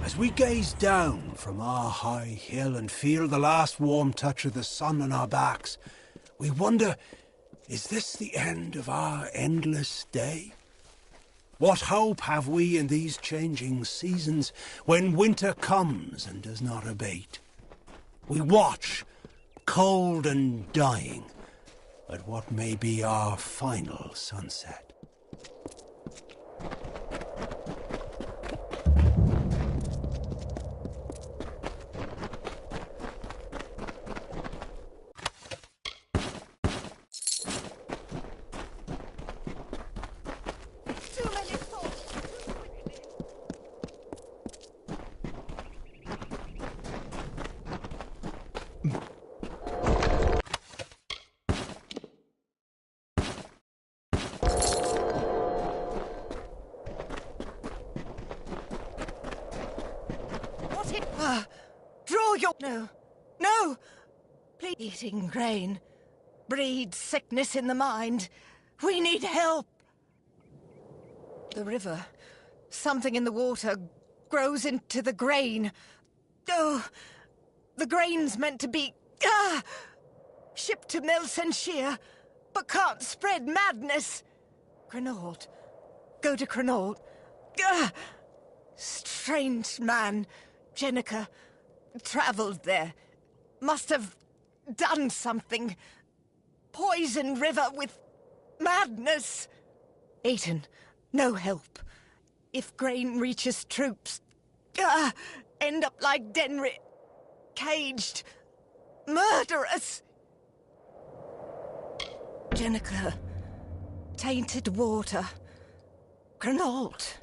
Speaker 4: As we gaze down from our high hill and feel the last warm touch of the sun on our backs, we wonder, is this the end of our endless day? What hope have we in these changing seasons when winter comes and does not abate? We watch, cold and dying, at what may be our final sunset.
Speaker 20: Draw your... No. No! Please. Eating grain breeds sickness in the mind. We need help. The river, something in the water, grows into the grain. Oh, the grain's meant to be... shipped to Melsenshire, but can't spread madness. Crenault. Go to Crenault. Strange man. Jenica travelled there. Must have done something. Poison river with madness. Aiton, no help. If grain reaches troops, end up like Denry. Caged. Murderous. Jenica. Tainted water. Crenault.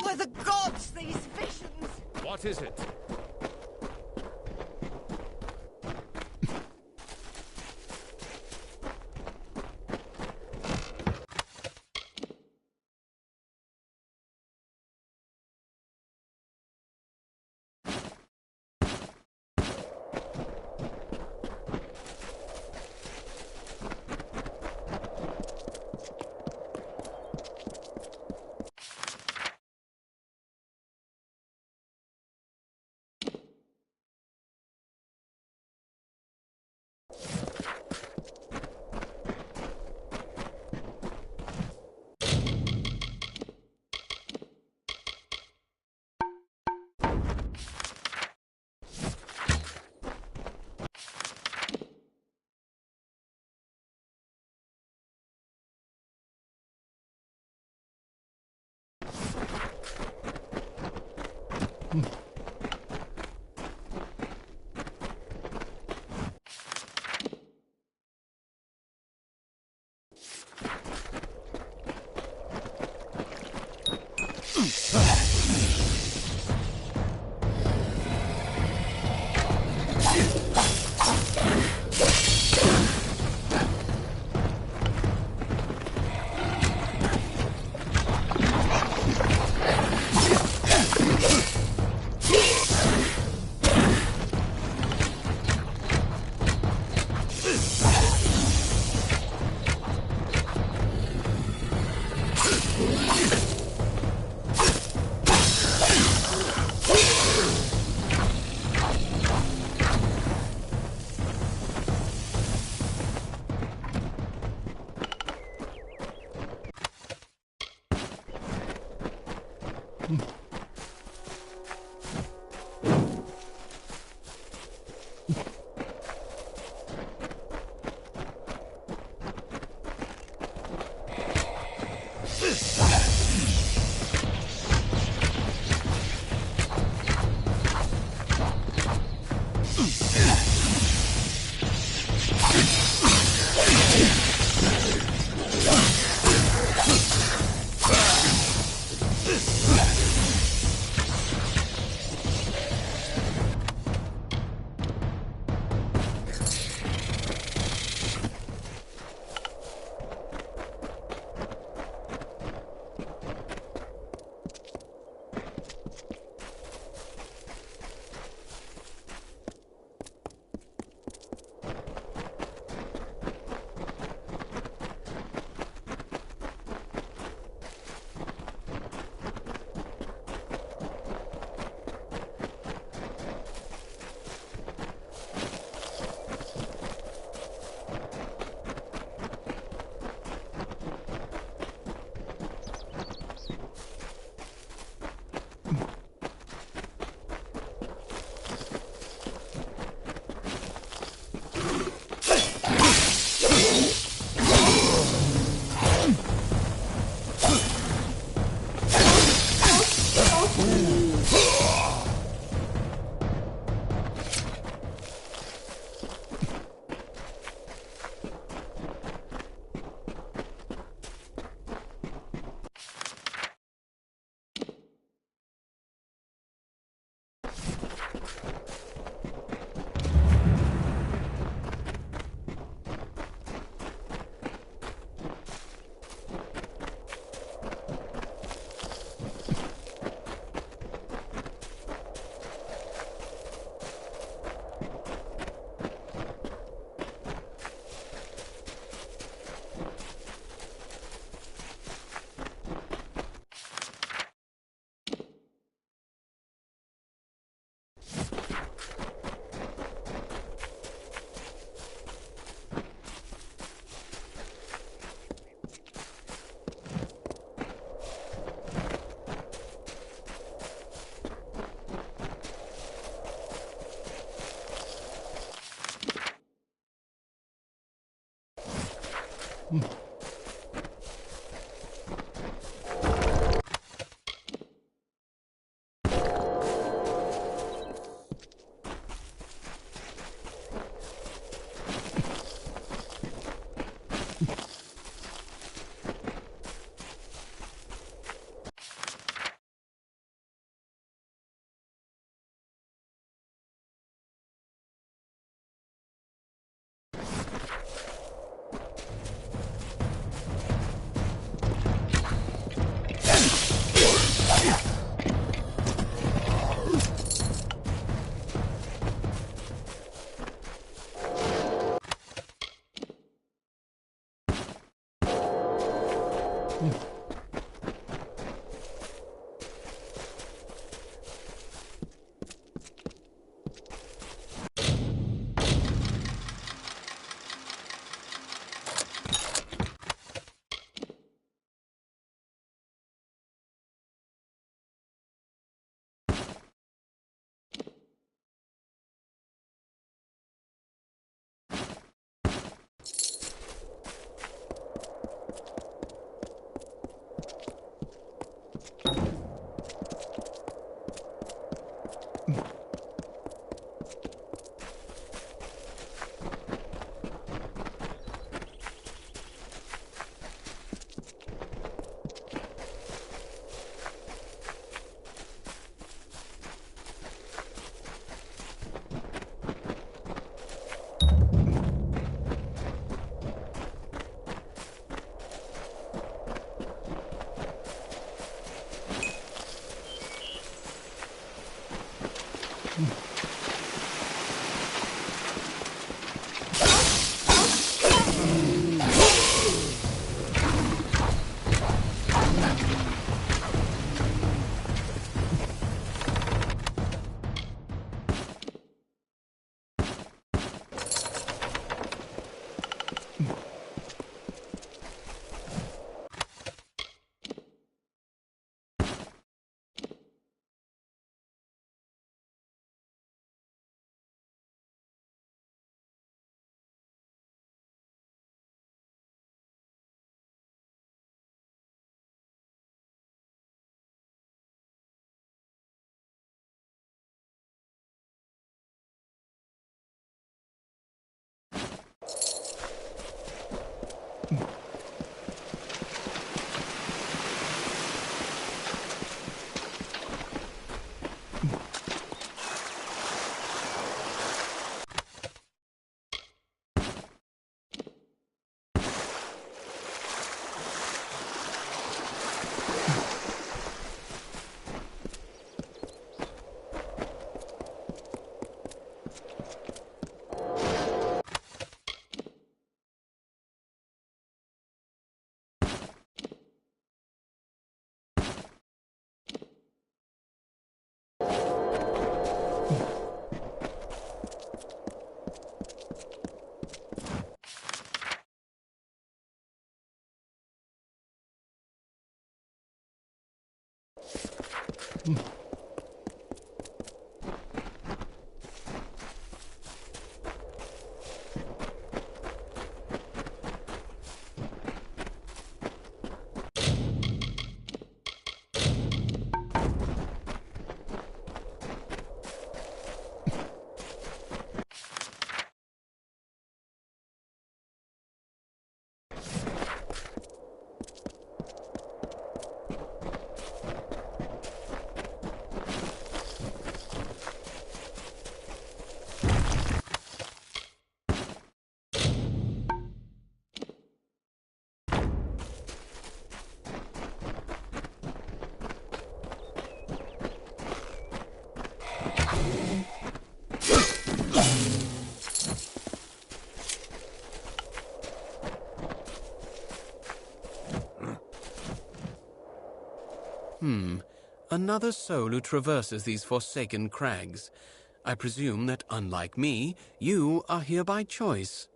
Speaker 20: By the gods, these visions!
Speaker 14: What is it?
Speaker 6: Another soul who traverses these forsaken crags. I presume that, unlike me, you are here by choice.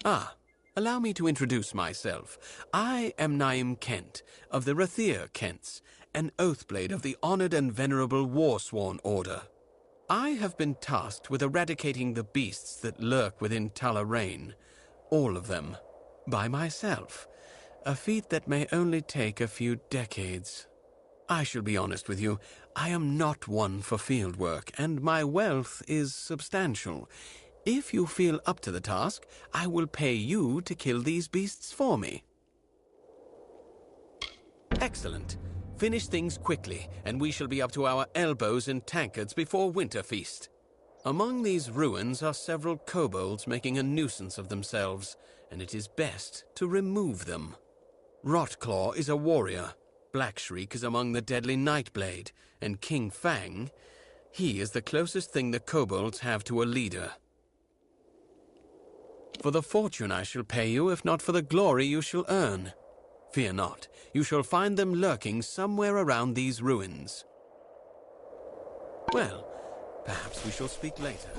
Speaker 6: Allow me to introduce myself. I am Naim Kent, of the Rathir Kents, an Oathblade of the honored and venerable Warsworn Order. I have been tasked with eradicating the beasts that lurk within Talarain. all of them, by myself, a feat that may only take a few decades. I shall be honest with you, I am not one for field work, and my wealth is substantial. If you feel up to the task, I will pay you to kill these beasts for me. Excellent. Finish things quickly, and we shall be up to our elbows in tankards before winter feast. Among these ruins are several kobolds making a nuisance of themselves, and it is best to remove them. Rotclaw is a warrior. Blackshriek is among the deadly Nightblade, and King Fang, he is the closest thing the kobolds have to a leader. For the fortune I shall pay you, if not for the glory you shall earn. Fear not, you shall find them lurking somewhere around these ruins. Well, perhaps we shall speak later.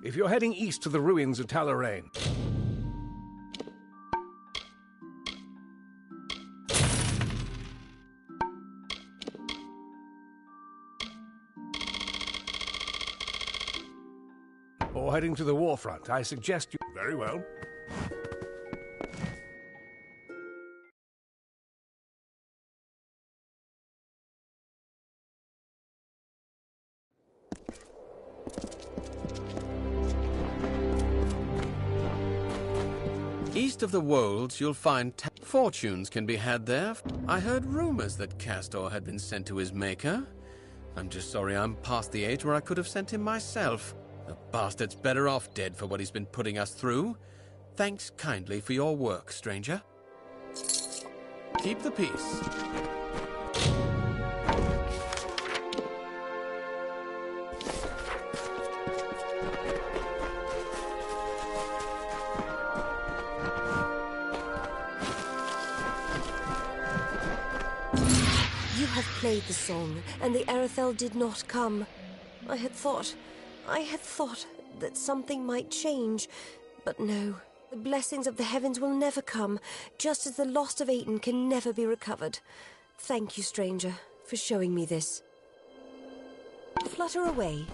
Speaker 2: If you're heading east to the ruins of Talarain, or heading to the warfront, I suggest you... Very well.
Speaker 6: East of the Wolds, you'll find fortunes can be had there. I heard rumors that Castor had been sent to his maker. I'm just sorry I'm past the age where I could have sent him myself. The bastard's better off dead for what he's been putting us through. Thanks kindly for your work, stranger. Keep the peace.
Speaker 21: Played the song, and the Erathell did not come. I had thought that something might change, but no. The blessings of the heavens will never come, just as the lost of Aten can never be recovered. Thank you, stranger, for showing me this. Flutter away.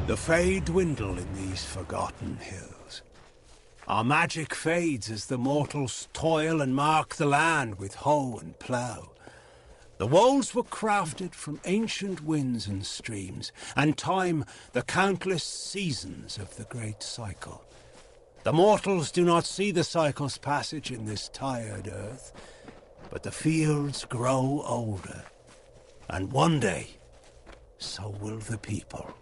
Speaker 4: The Fae dwindle in these forgotten hills. Our magic fades as the mortals toil and mark the land with hoe and plough. The walls were crafted from ancient winds and streams, and time the countless seasons of the great cycle. The mortals do not see the cycle's passage in this tired earth, but the fields grow older, and one day, so will the people.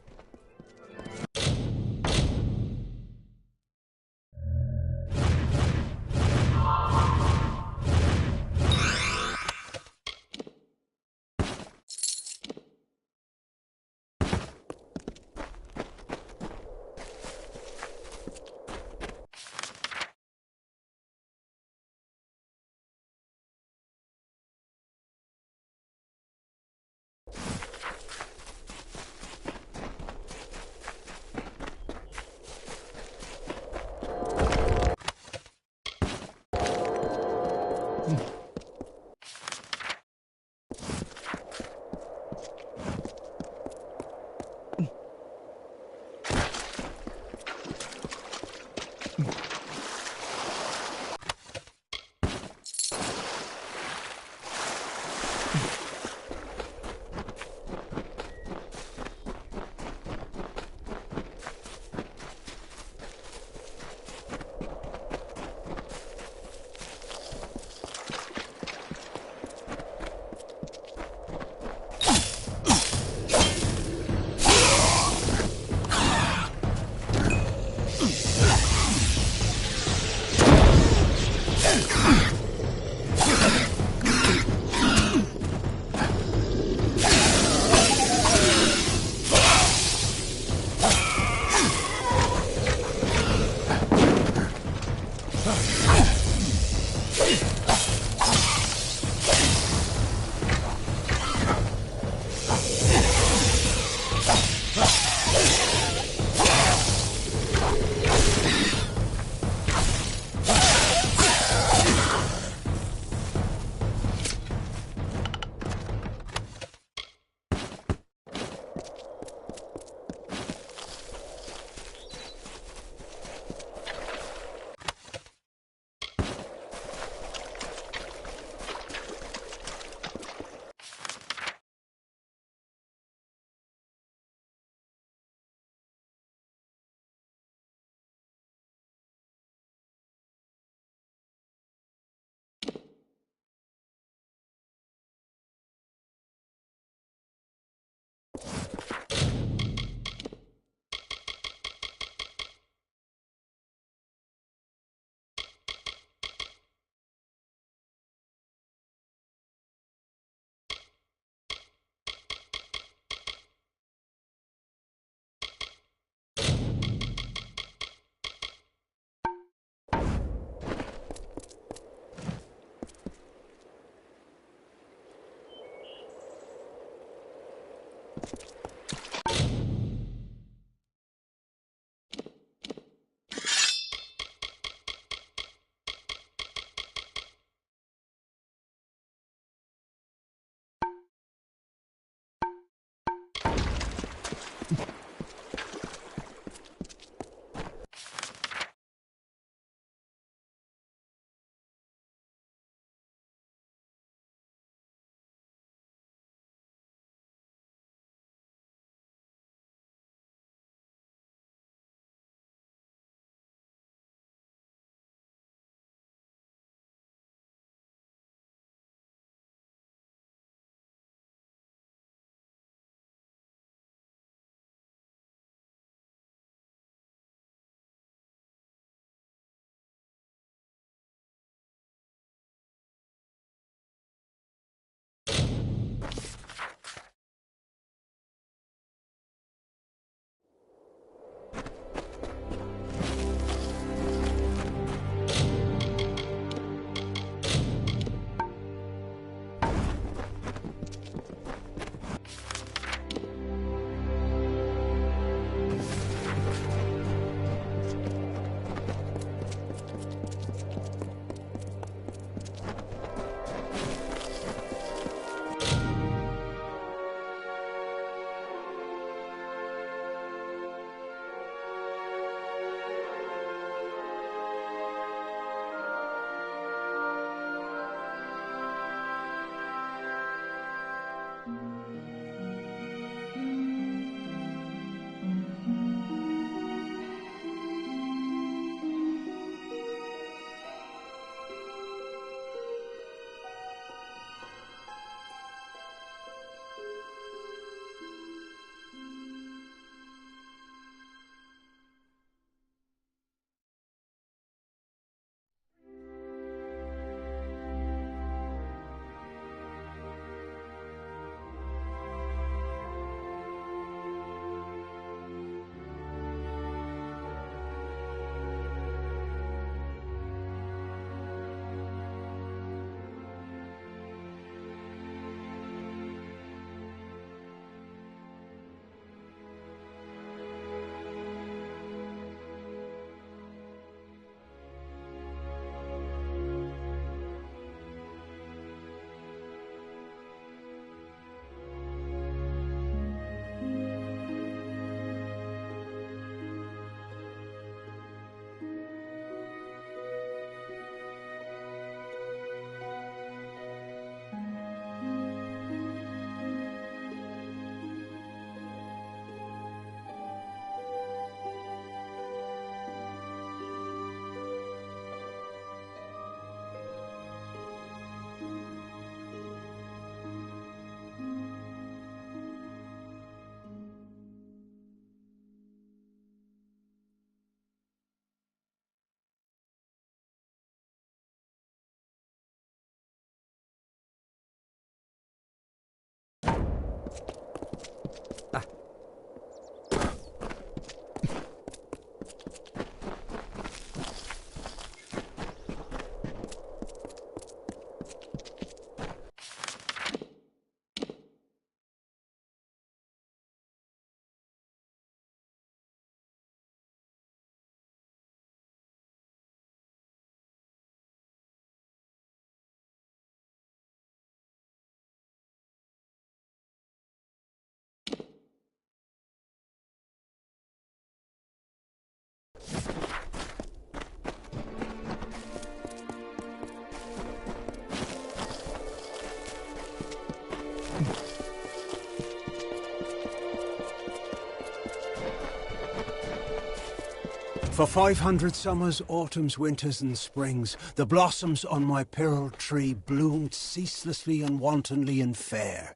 Speaker 4: For 500 summers, autumns, winters, and springs, the blossoms on my pearl tree bloomed ceaselessly and wantonly and fair.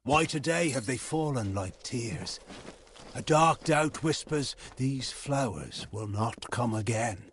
Speaker 4: Why today have they fallen like tears? A dark doubt whispers, these flowers will not come again.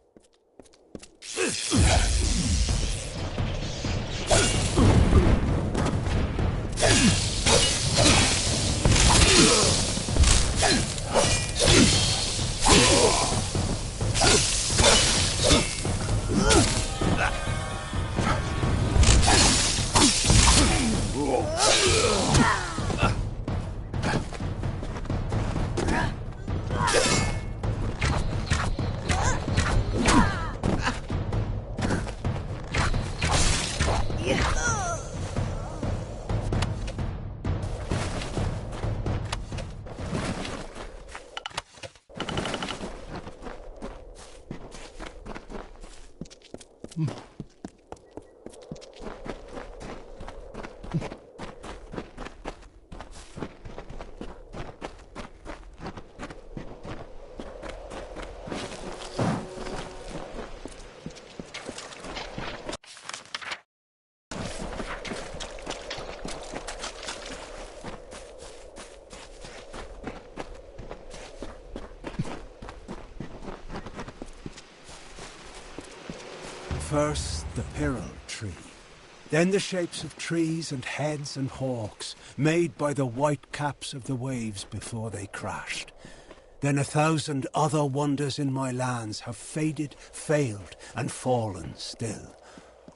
Speaker 4: First, the pearl tree. Then the shapes of trees and heads and hawks, made by the white caps of the waves before they crashed. Then 1,000 other wonders in my lands have faded, failed, and fallen still.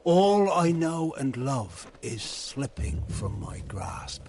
Speaker 4: All I know and love is slipping from my grasp.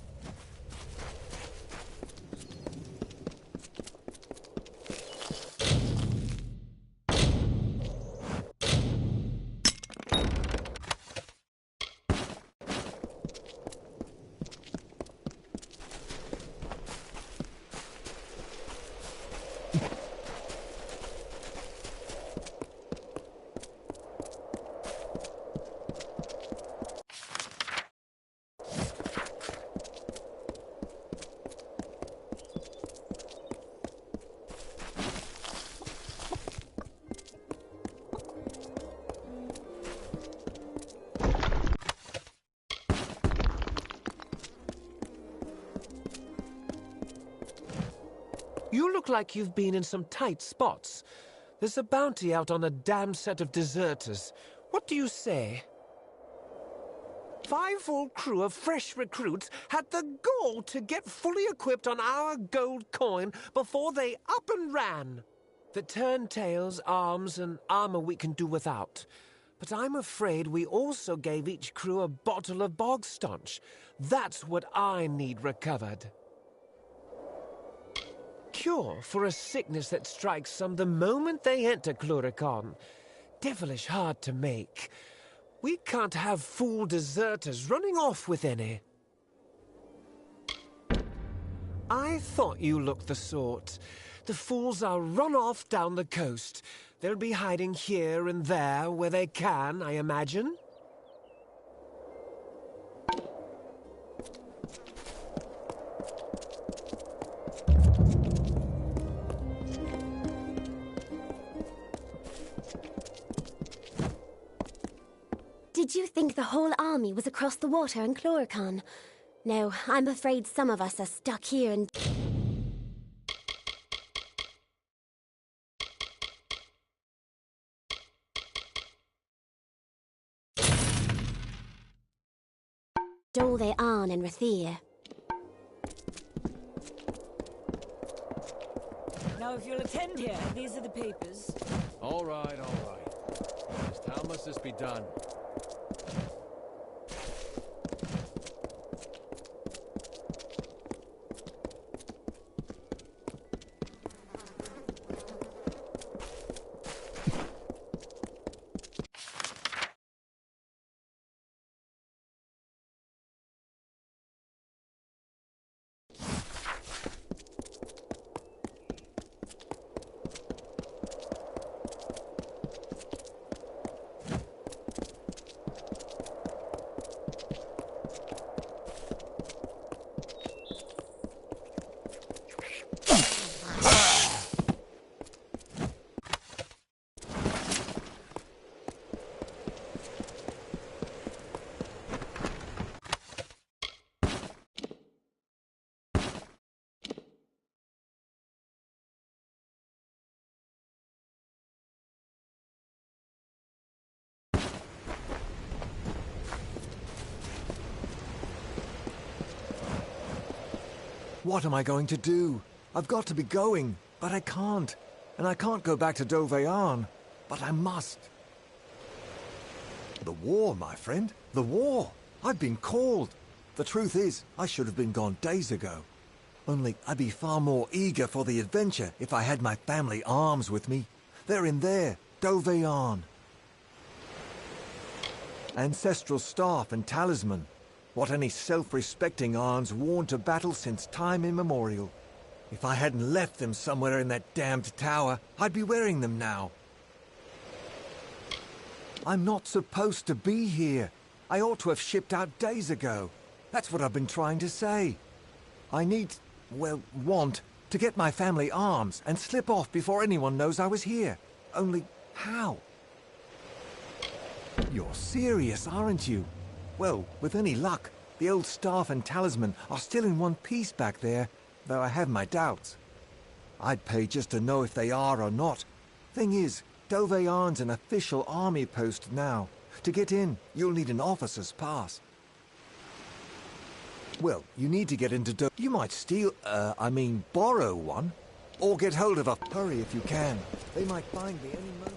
Speaker 3: You look like you've been in some tight spots. There's a bounty out on a damned set of deserters. What do you say? 5 full crew of fresh recruits had the gall to get fully equipped on our gold coin before they up and ran. The turntails, arms, and armor we can do without. But I'm afraid we also gave each crew a bottle of bog staunch. That's what I need recovered. Cure for a sickness that strikes some the moment they enter Cluricon. Devilish hard to make. We can't have fool deserters running off with any. I thought you looked the sort. The fools are run off down the coast. They'll be hiding here and there where they can, I imagine.
Speaker 7: Did you think the whole army was across the water in Cluricon? No, I'm afraid some of us are stuck here and... Dole they on in Rathir.
Speaker 5: Now, if you'll attend here, these are the papers.
Speaker 14: All right, all right. Just how must this be done?
Speaker 13: What am I going to do? I've got to be going, but I can't. And I can't go back to Dovearn, but I must. The war, my friend. The war. I've been called. The truth is, I should have been gone days ago. Only I'd be far more eager for the adventure if I had my family arms with me. They're in there, Dovearn. Ancestral staff and talisman. What any self-respecting Arn's worn to battle since time immemorial. If I hadn't left them somewhere in that damned tower, I'd be wearing them now. I'm not supposed to be here. I ought to have shipped out days ago. That's what I've been trying to say. I need, well, want to get my family arms and slip off before anyone knows I was here. Only, how? You're serious, aren't you? Well, with any luck, the old staff and talisman are still in one piece back there, though I have my doubts. I'd pay just to know if they are or not. Thing is, Dovearn's an official army post now. To get in, you'll need an officer's pass. Well, you need to get into You might steal, borrow one. Or get hold of a... Hurry if you can. They might find me any moment.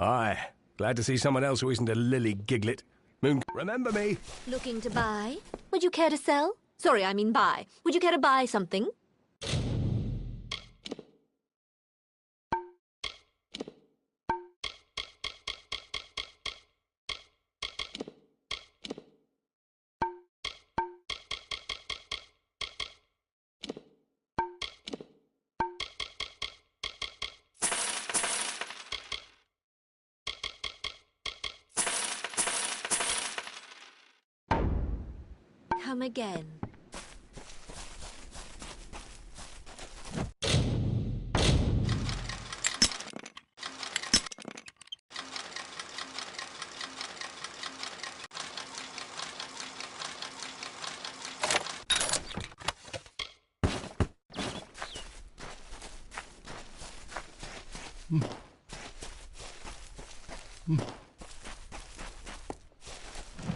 Speaker 2: Aye. Glad to see someone else who isn't a lily giglet. Moon, remember me?
Speaker 8: Looking to buy? Would you care to sell? Sorry, I mean buy. Would you care to buy something? Come again.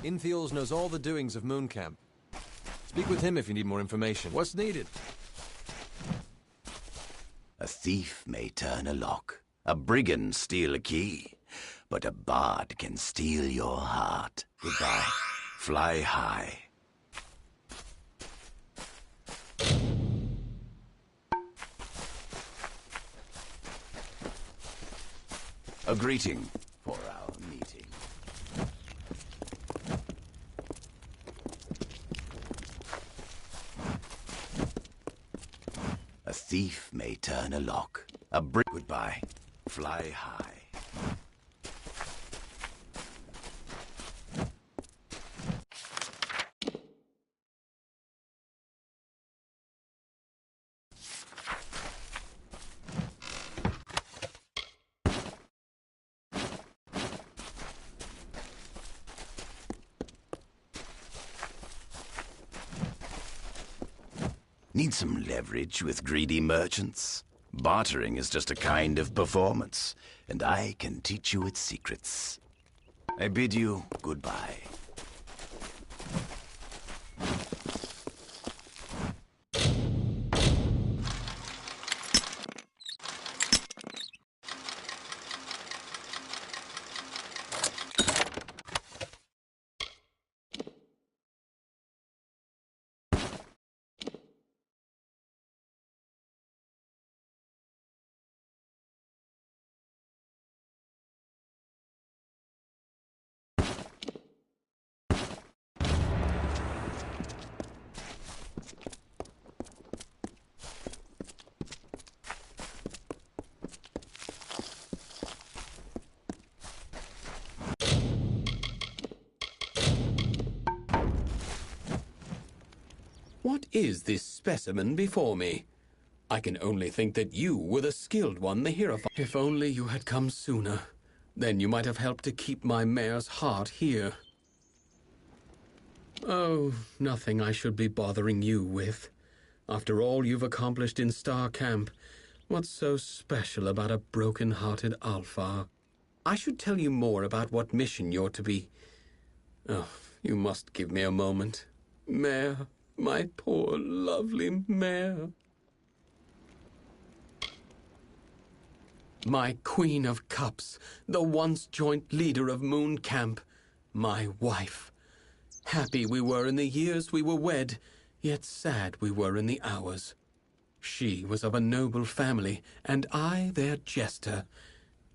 Speaker 14: Inthiels knows all the doings of Mooncamp. Speak with him if you need more information. What's needed?
Speaker 22: A thief may turn a lock, a brigand steal a key, but a bard can steal your heart. Goodbye. Fly high. A greeting for our meeting. thief may turn a lock. Goodbye. Fly high. Need some leverage with greedy merchants? Bartering is just a kind of performance, and I can teach you its secrets. I bid you goodbye.
Speaker 6: What is this specimen before me? I can only think that you were the skilled one, the Hierophant. If only you had come sooner. Then you might have helped to keep my mare's heart here. Oh, nothing I should be bothering you with. After all you've accomplished in Star Camp, what's so special about a broken-hearted Alpha? I should tell you more about what mission you're to be... Oh, you must give me a moment. Mare, my poor, lovely mare. My Queen of Cups, the once joint leader of Moon Camp, my wife. Happy we were in the years we were wed, yet sad we were in the hours. She was of a noble family, and I their jester.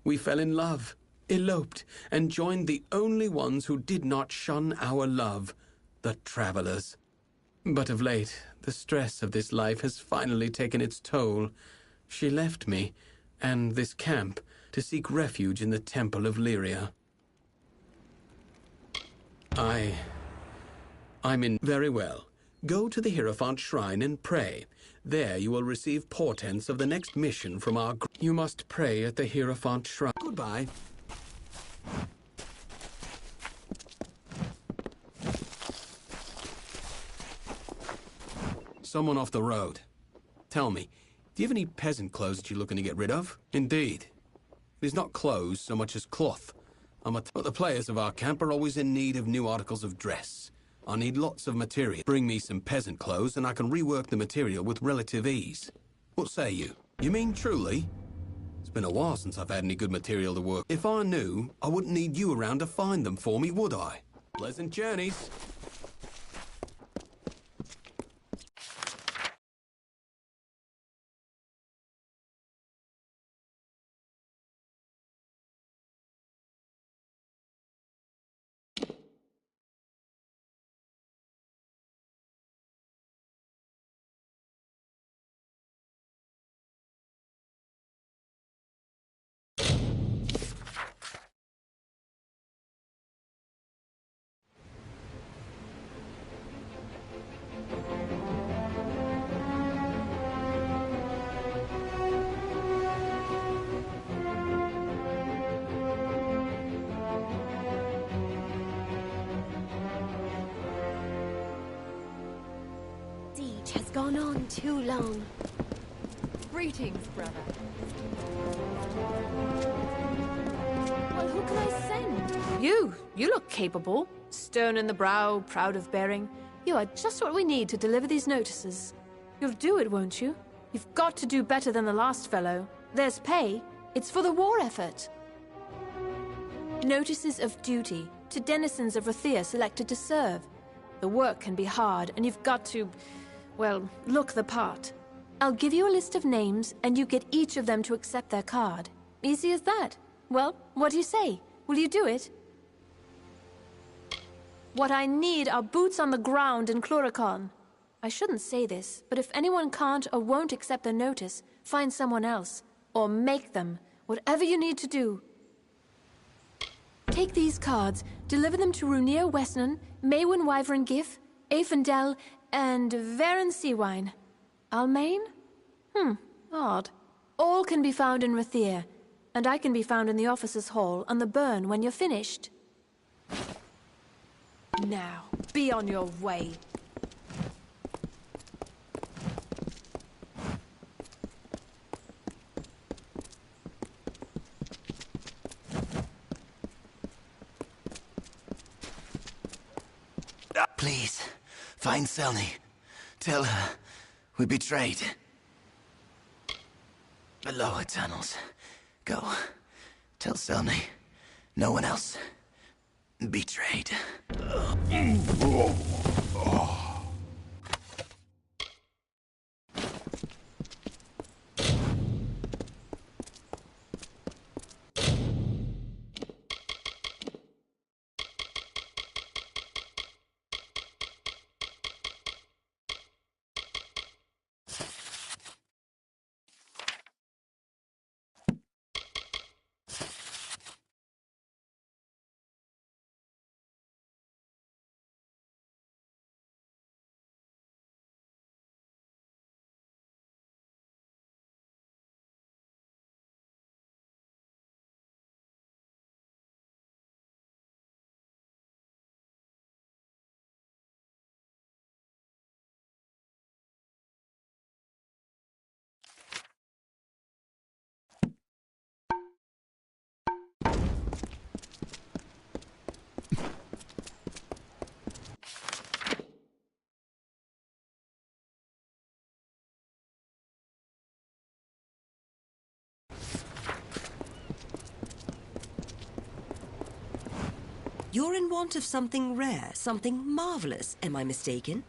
Speaker 6: We fell in love, eloped, and joined the only ones who did not shun our love, the travelers. But of late, the stress of this life has finally taken its toll. She left me, and this camp, to seek refuge in the Temple of Lyria. I'm in... Very well. Go to the Hierophant Shrine and pray. There you will receive portents of the next mission from our... You must pray at the Hierophant Shrine. Goodbye. Someone off the road. Tell me, do you have any peasant clothes that you're looking to get rid of? Indeed. It is not clothes so much as cloth. But the players of our camp are always in need of new articles of dress. I need lots of material. Bring me some peasant clothes and I can rework the material with relative ease. What say you? You mean truly? It's been a while since I've had any good material to work. If I knew, I wouldn't need you around to find them for me, would I? Pleasant journeys.
Speaker 7: Has gone on too long.
Speaker 8: Greetings, brother. Well, who can I send?
Speaker 18: You look capable. Stern in the brow, proud of bearing. You are just what we need to deliver these notices. You'll do it, won't you? You've got to do better than the last fellow. There's pay. It's for the war effort. Notices of duty to denizens of Rathia selected to serve. The work can be hard, and you've got to... well, look the part. I'll give you a list of names, and you get each of them to accept their card. Easy as that. Well, what do you say? Will you do it? What I need are boots on the ground in Chloricon. I shouldn't say this, but if anyone can't or won't accept the notice, find someone else. Or make them. Whatever you need to do. Take these cards, deliver them to Runir Westnon, Maywin Wyvern Gif, Afendel, and Varen Seawine. Almain? Odd. All can be found in Rathir, and I can be found in the officers' hall on the burn when you're finished.
Speaker 19: Now, be on your way.
Speaker 22: Please, find Selny. Tell her we betrayed. The lower tunnels. Go. Tell Selny. No one else. Betrayed.
Speaker 1: You're in want of something rare, something marvelous, am I mistaken?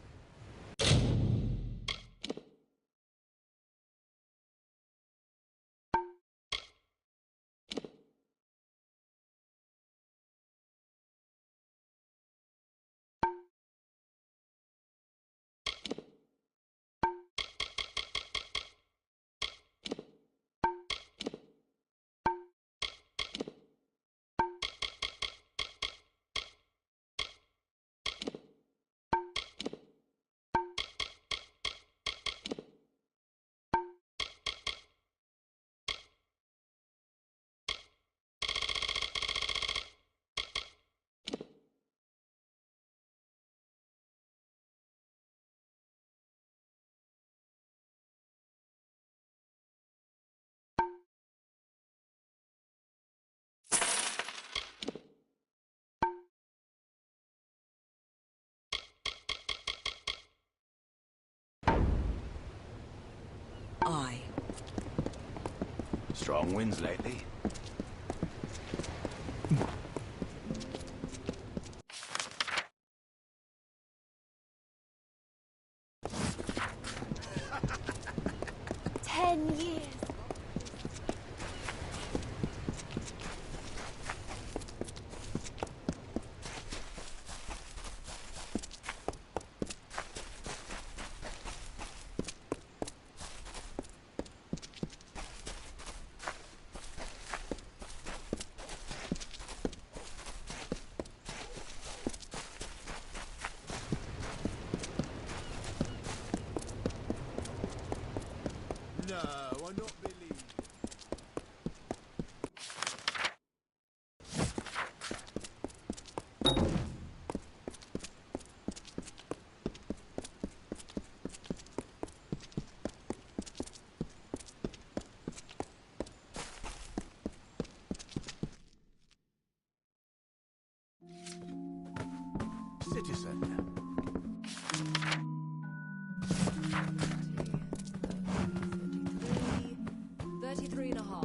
Speaker 22: Strong winds lately.
Speaker 18: Years.
Speaker 2: Citizen.
Speaker 1: 33 and a half.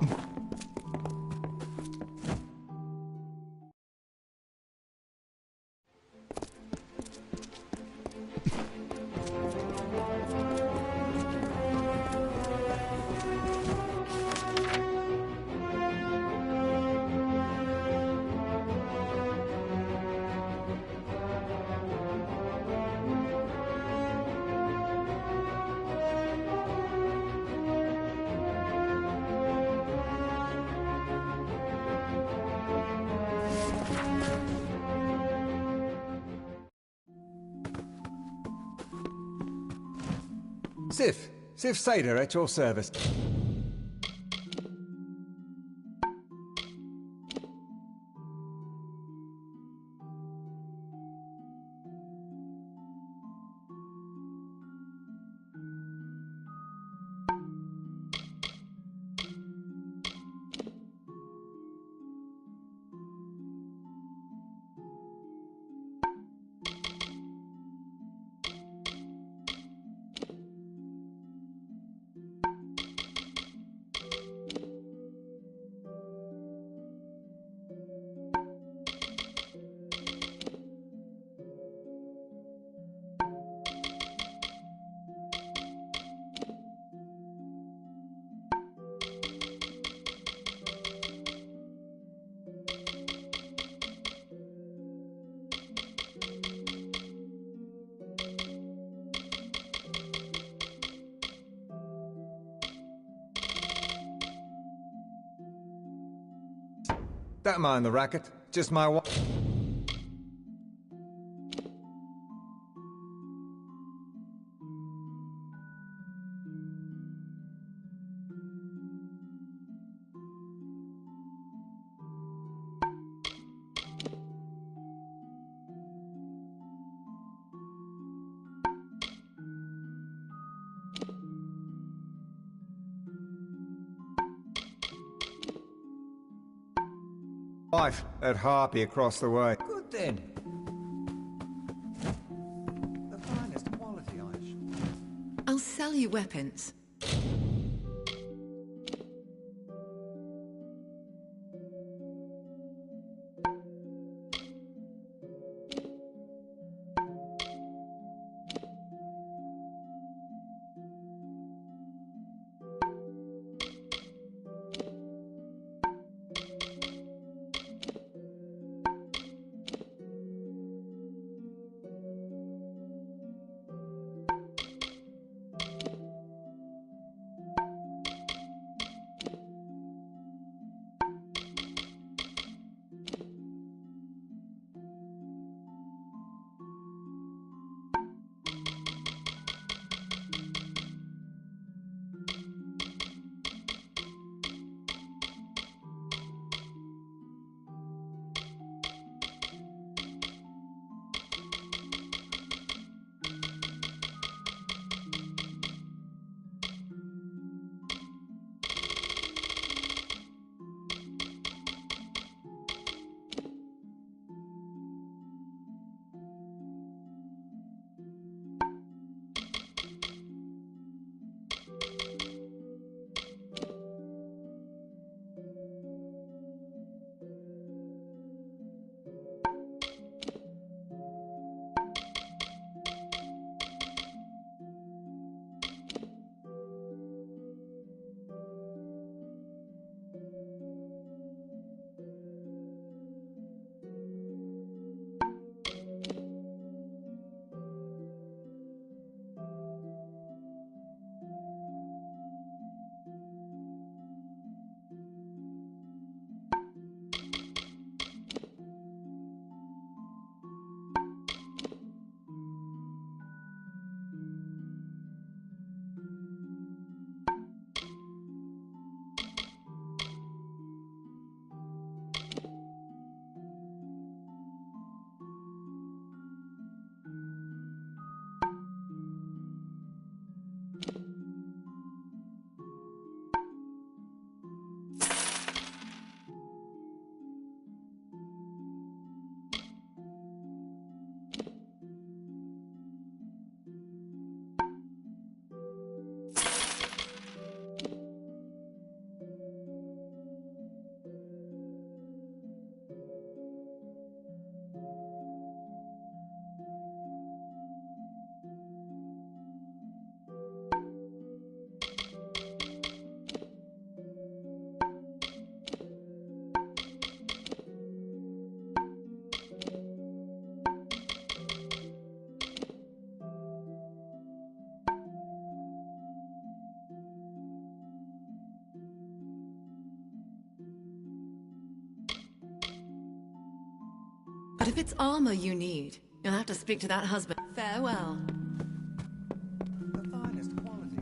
Speaker 13: Sif Seder at your service. Don't mind the racket. Just my wa- wife at Harpy across the way.
Speaker 10: Good then. The finest quality, I assure.
Speaker 17: I'll sell you weapons. But if it's armor you need, you'll have to speak to that husband. Farewell.
Speaker 10: The finest quality.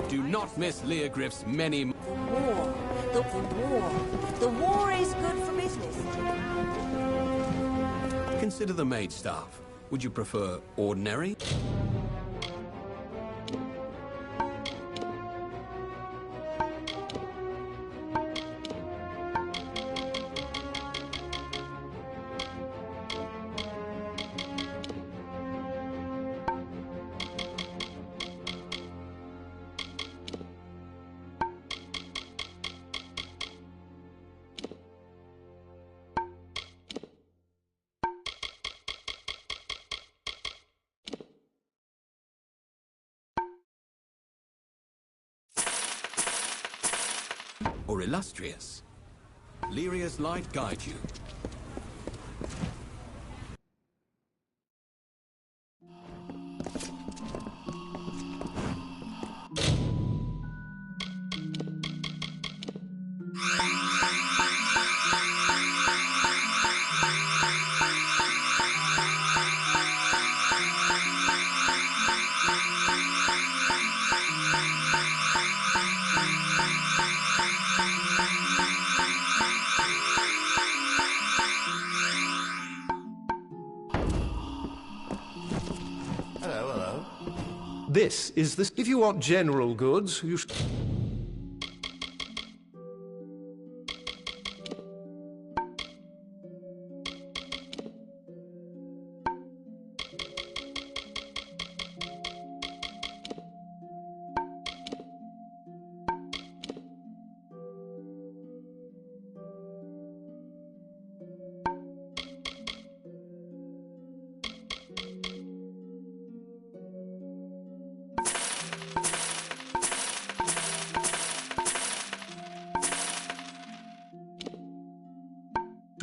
Speaker 6: Do not miss Leogriff's many...
Speaker 21: The war. The war. The war is good for business.
Speaker 6: Consider the maid staff. Would you prefer ordinary? Or illustrious? Lyria's light guide you.
Speaker 2: This is the... If you want general goods, you should...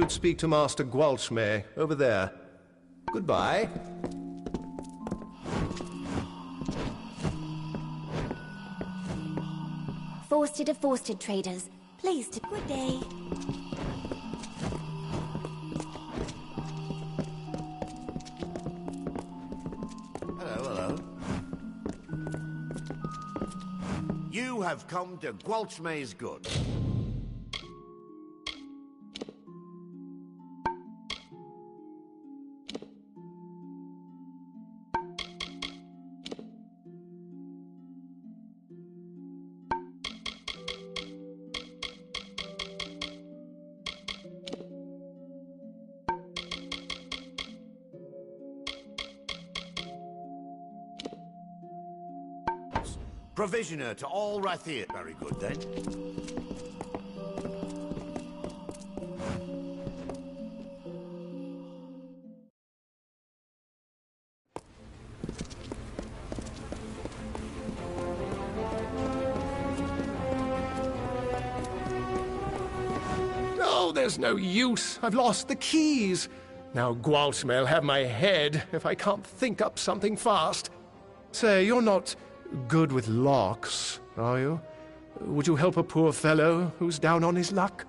Speaker 2: should speak to Master Gwalchmay over there. Goodbye.
Speaker 11: Forsted of Forsted traders. Pleased to good day.
Speaker 16: Hello. You have come to Gwalchmay's Good. Provisioner to all Rathir. Very good, then.
Speaker 2: Oh, there's no use. I've lost the keys. Now Gwalchmay'll have my head if I can't think up something fast. Say, you're not good with locks, are you? Would you help a poor fellow who's down on his luck?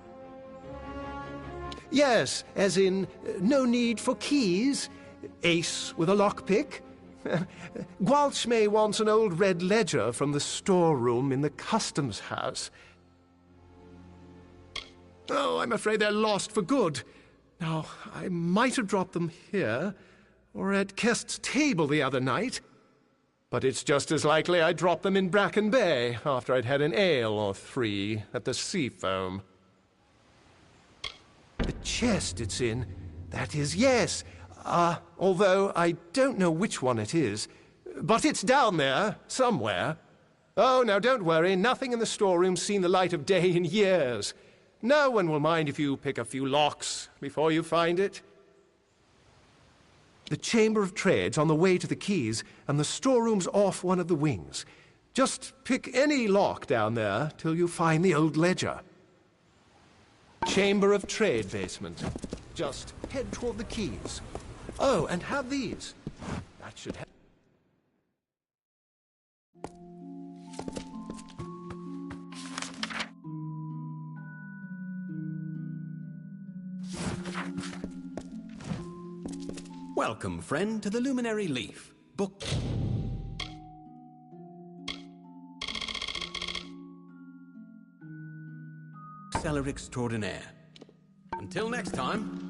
Speaker 2: Yes, as in, no need for keys. Ace with a lockpick. Gwalchmay wants an old red ledger from the storeroom in the customs house. Oh, I'm afraid they're lost for good. Now, I might have dropped them here, or at Kest's table the other night. But it's just as likely I dropped them in Bracken Bay after I'd had an ale or three at the Seafoam. The chest it's in, that is, yes. Although I don't know which one it is. But it's down there, somewhere. Oh, now don't worry, nothing in the storeroom's seen the light of day in years. No one will mind if you pick a few locks before you find it. The Chamber of Trade's on the way to the keys, and the storeroom's off one of the wings. Just pick any lock down there till you find the old ledger. Chamber of Trade basement. Just head toward the keys. Oh, and have these. That should help.
Speaker 6: Welcome, friend, to the Luminary Leaf. Book... Seller extraordinaire. Until next time...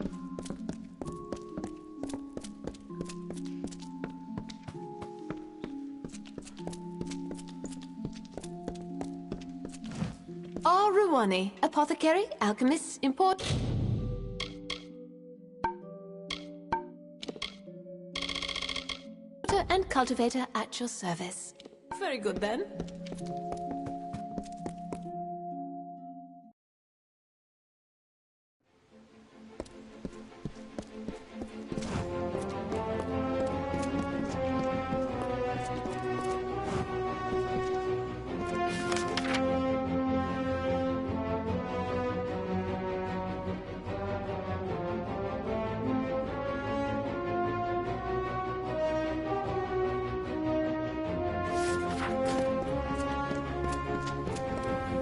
Speaker 18: Ruwani, apothecary, alchemist, import... and cultivator at your service. Very good then.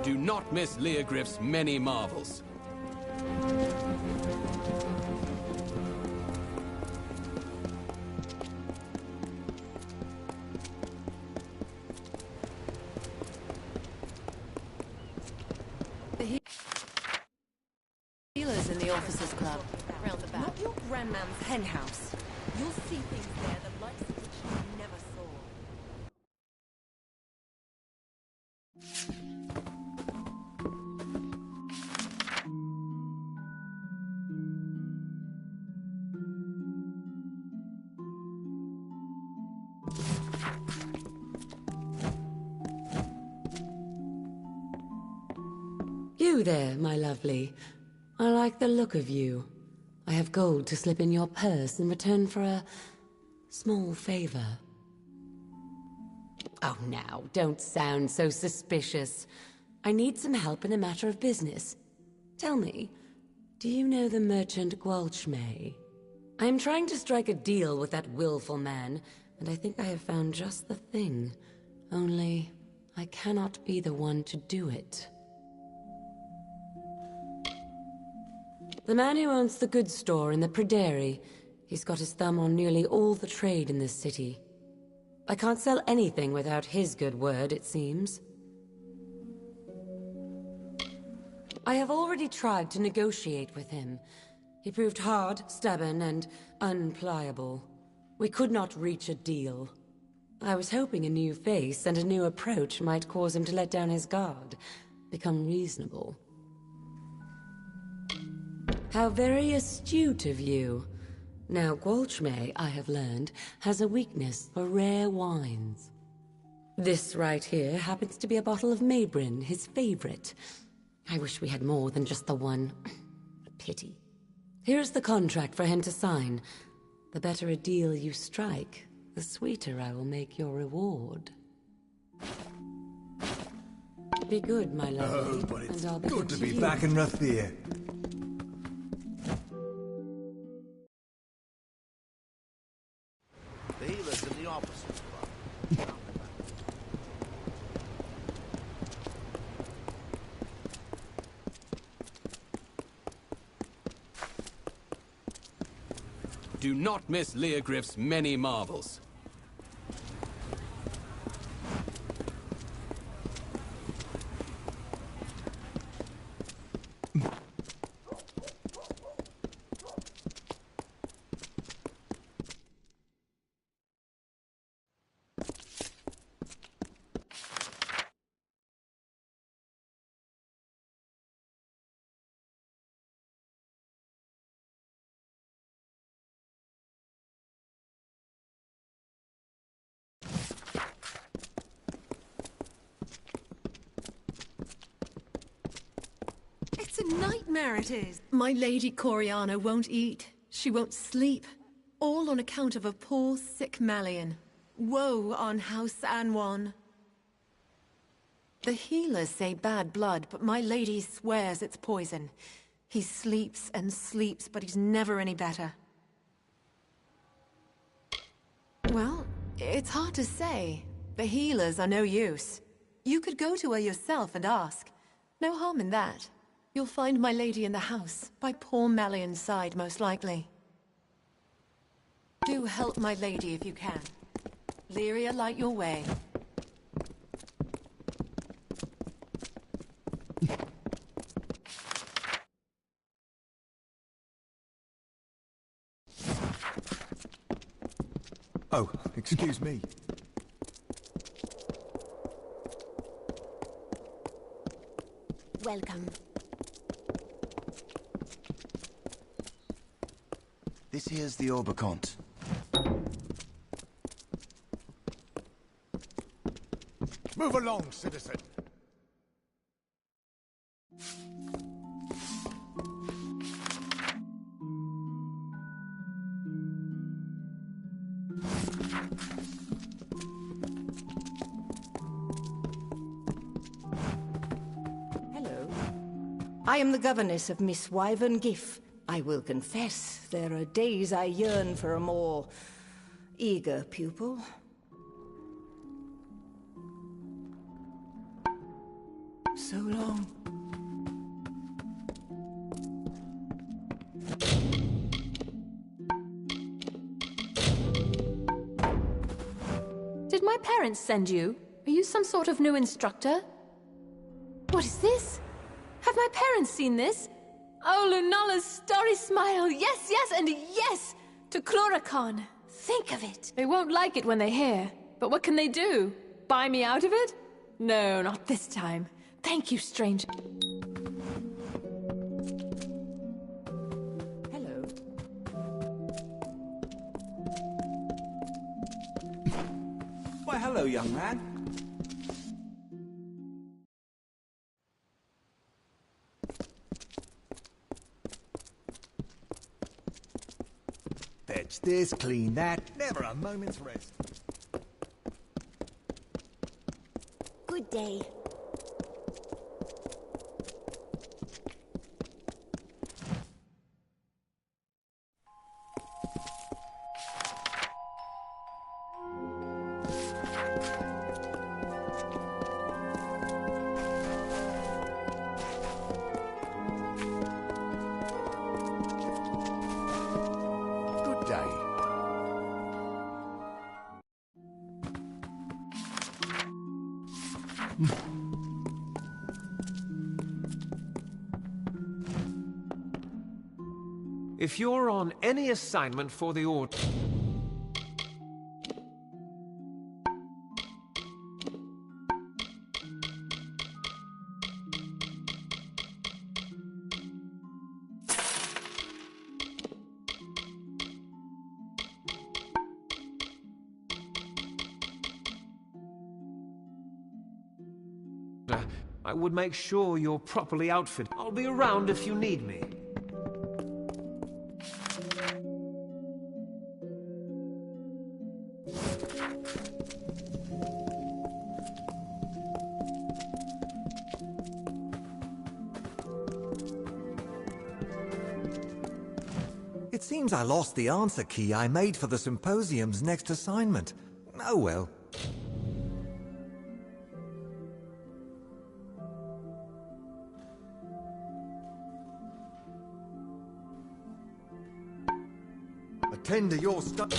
Speaker 6: Do not miss Leogriff's many marvels.
Speaker 9: The healers in the officers' club, round the back. Not your grandman's hen house. You'll see things there the likes of which you never saw.
Speaker 7: You there, my lovely. I like the look of you. I have gold to slip in your purse in return for a small favor. Oh, now, don't sound so suspicious. I need some help in a matter of business. Tell me, do you know the merchant Gwalchmay? I am trying to strike a deal with that willful man, and I think I have found just the thing. Only, I cannot be the one to do it. The man who owns the goods store in the Prairie. He's got his thumb on nearly all the trade in this city. I can't sell anything without his good word, it seems. I have already tried to negotiate with him. He proved hard, stubborn, and unpliable. We could not reach a deal. I was hoping a new face and a new approach might cause him to let down his guard, become reasonable. How very astute of you. Now, Gwalchmay, I have learned, has a weakness for rare wines. This right here happens to be a bottle of Mabrin, his favorite. I wish we had more than just the one. A pity. Here's the contract for him to sign. The better a deal you strike, the sweeter I will make your reward. Be good, my lovely,
Speaker 13: but it's
Speaker 7: and I'll be
Speaker 13: good to be
Speaker 7: you.
Speaker 13: back in Rathir.
Speaker 16: The healers in the officers' club.
Speaker 6: Do not miss Leogriff's many marvels.
Speaker 17: It's a nightmare, it is. My Lady Coriana won't eat. She won't sleep. All on account of a poor, sick Malian. Woe on House Anwan. The healers say bad blood, but my lady swears it's poison. He sleeps and sleeps, but he's never any better. Well, it's hard to say. The healers are no use. You could go to her yourself and ask. No harm in that. You'll find my lady in the house, by poor Malion's side, most likely. Do help my lady if you can. Lyria, light your way.
Speaker 13: Oh, excuse me.
Speaker 7: Welcome.
Speaker 22: This here's the Obercomte.
Speaker 16: Move along, citizen.
Speaker 20: Hello. I am the governess of Miss Wyvern Giff. I will confess, there are days I yearn for a more eager pupil. So long.
Speaker 18: Did my parents send you? Are you some sort of new instructor? What is this? Have my parents seen this? Oh, Lunala's starry smile! Yes, yes, and yes! To Chloricon! Think of it! They won't like it when they hear. But what can they do? Buy me out of it? No, not this time. Thank you, stranger.
Speaker 20: Hello.
Speaker 4: Why, hello, young man.
Speaker 13: Fetch this, clean that, never a moment's rest.
Speaker 11: Good day.
Speaker 16: Good day.
Speaker 3: If you're on any assignment for the Order... I would make sure you're properly outfitted. I'll be around if you need me.
Speaker 13: It seems I lost the answer key I made for the symposium's next assignment. Oh well. Attend to your stuff.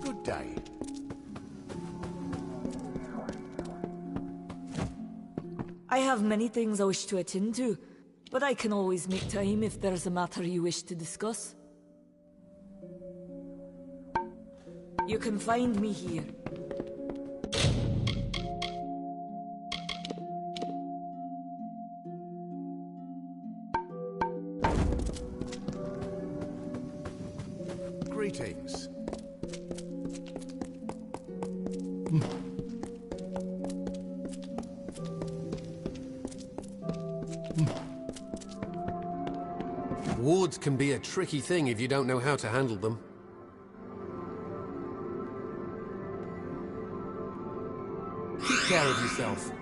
Speaker 16: Good day.
Speaker 12: I have many things I wish to attend to, but I can always make time if there's a matter you wish to discuss. You can find me here.
Speaker 16: Greetings.
Speaker 5: Wards can be a tricky thing if you don't know how to handle them. Take care of yourself.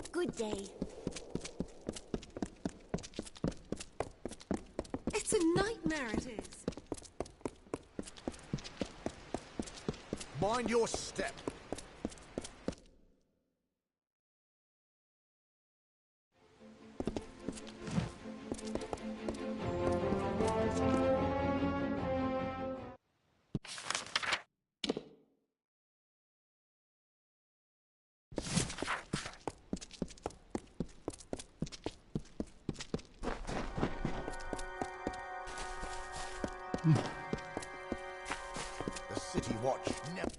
Speaker 11: Good day.
Speaker 17: It's a nightmare, it is.
Speaker 16: Mind your step. The city watch never...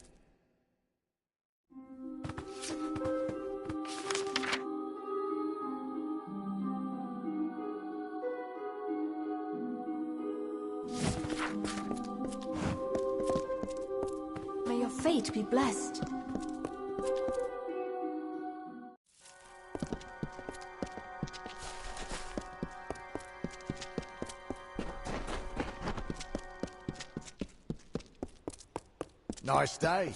Speaker 18: May your fate be blessed.
Speaker 16: Nice day.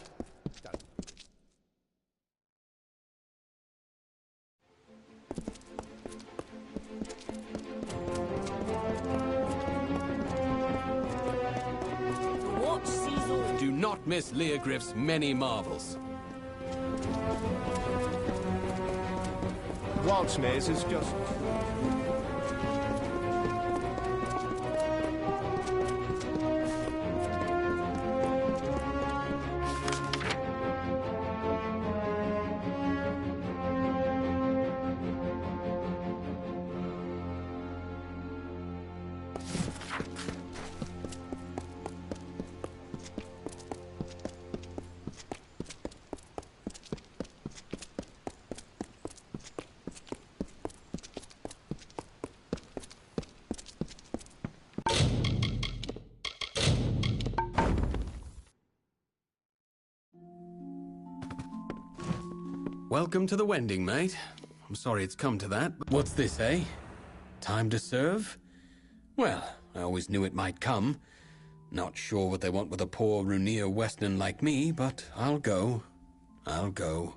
Speaker 21: Watch sees all.
Speaker 6: Do not miss Leogriff's many marvels.
Speaker 2: Waltzmaze is just...
Speaker 6: Welcome to the wending, mate. I'm sorry it's come to that, but what's this, eh? Time to serve? Well, I always knew it might come. Not sure what they want with a poor Runir Westerner like me, but I'll go. I'll go.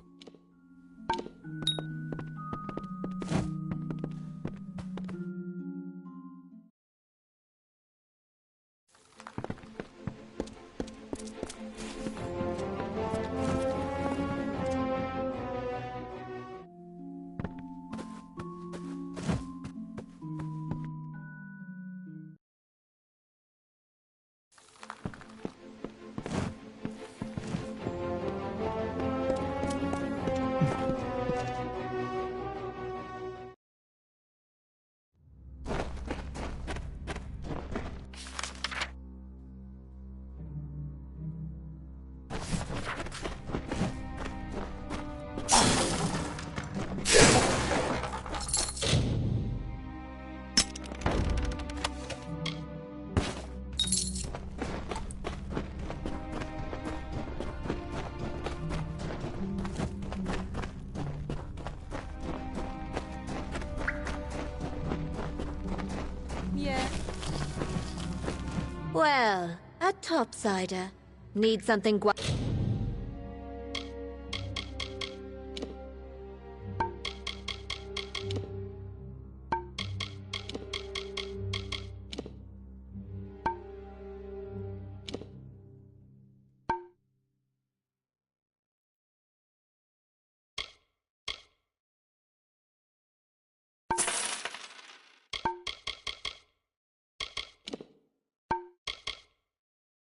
Speaker 18: Well, a topsider. Need something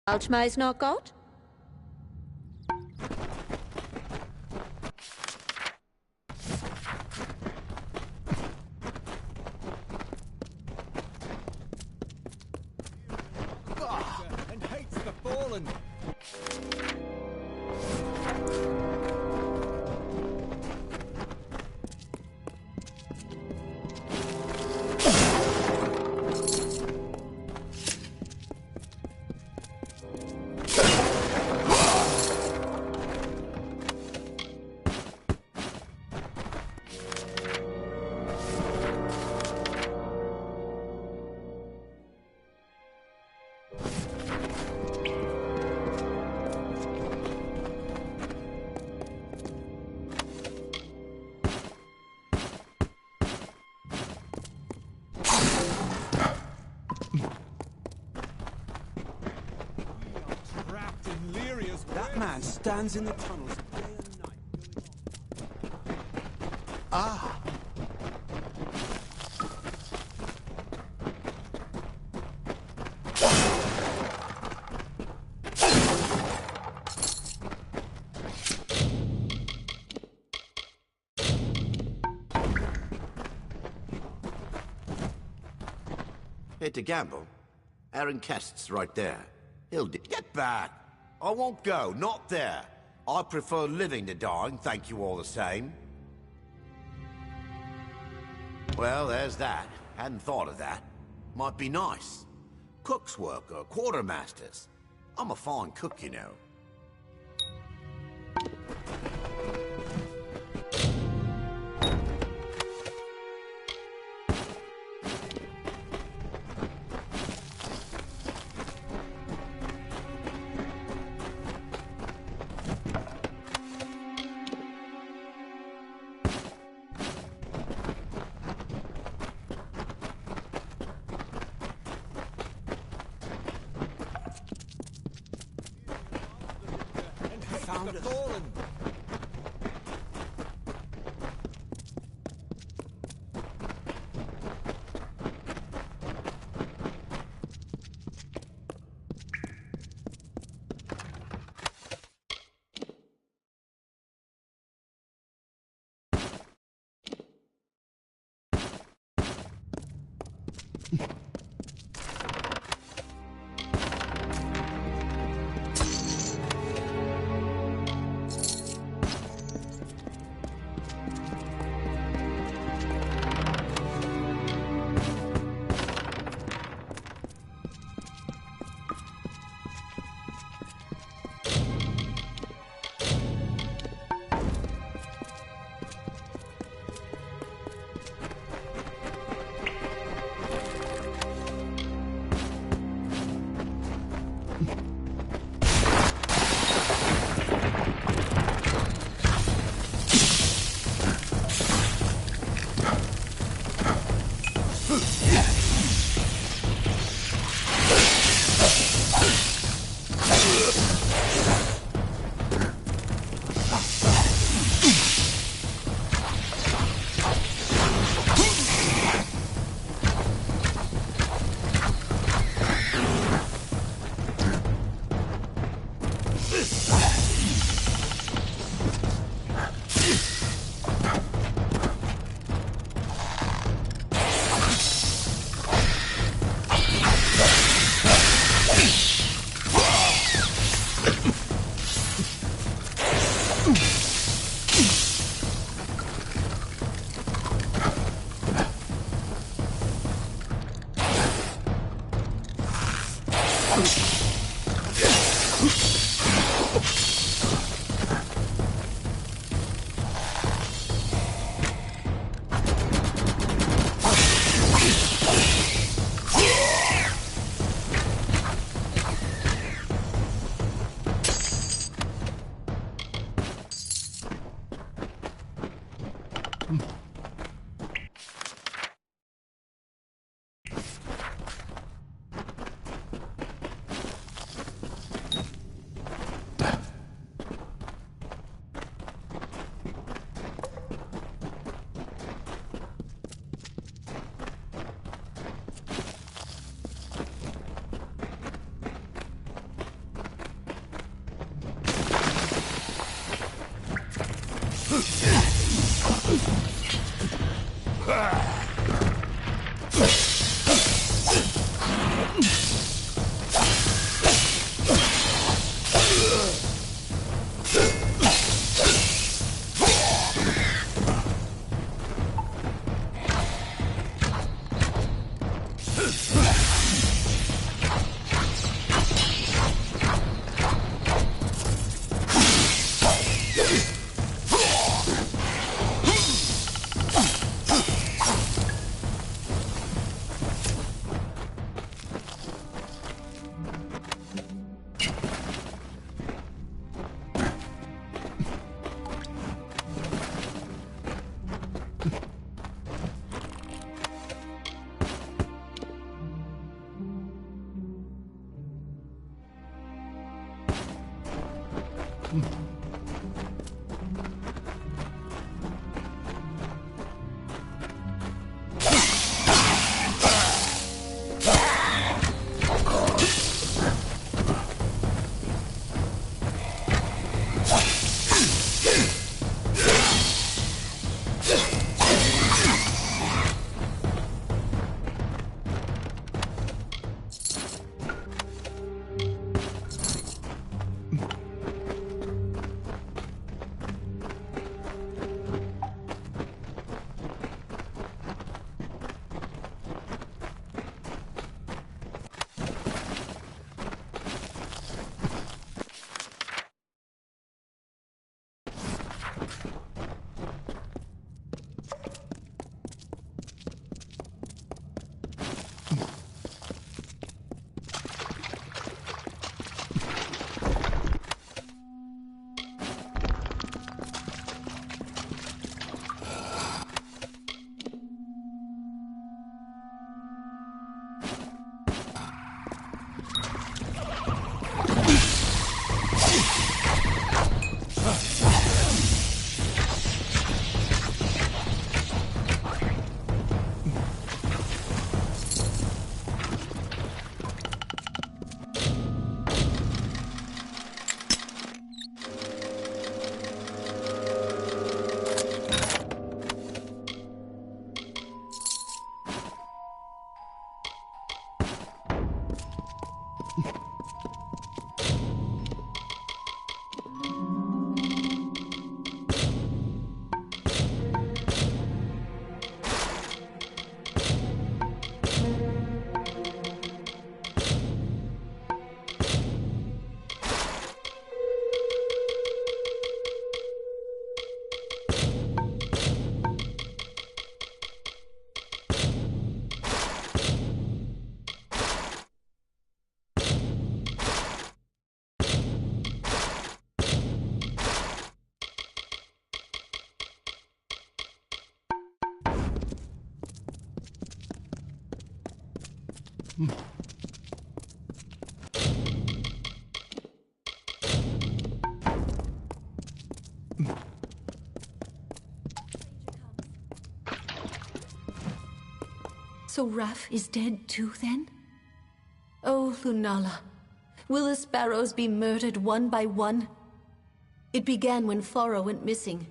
Speaker 18: Alchmei's not got?
Speaker 13: And hates the fallen.
Speaker 4: That man stands in the tunnels day and night. Ah!
Speaker 16: Here to gamble? Aaron Kest's right there. Get back! I won't go, not there. I prefer living to dying, thank you all the same. Well, there's that. Hadn't thought of that. Might be nice. Cook's work or quartermaster's. I'm a fine cook, you know.
Speaker 14: So Raf is dead too, then? Oh, Lunala, will the sparrows be murdered one by one? It began when Foro went missing.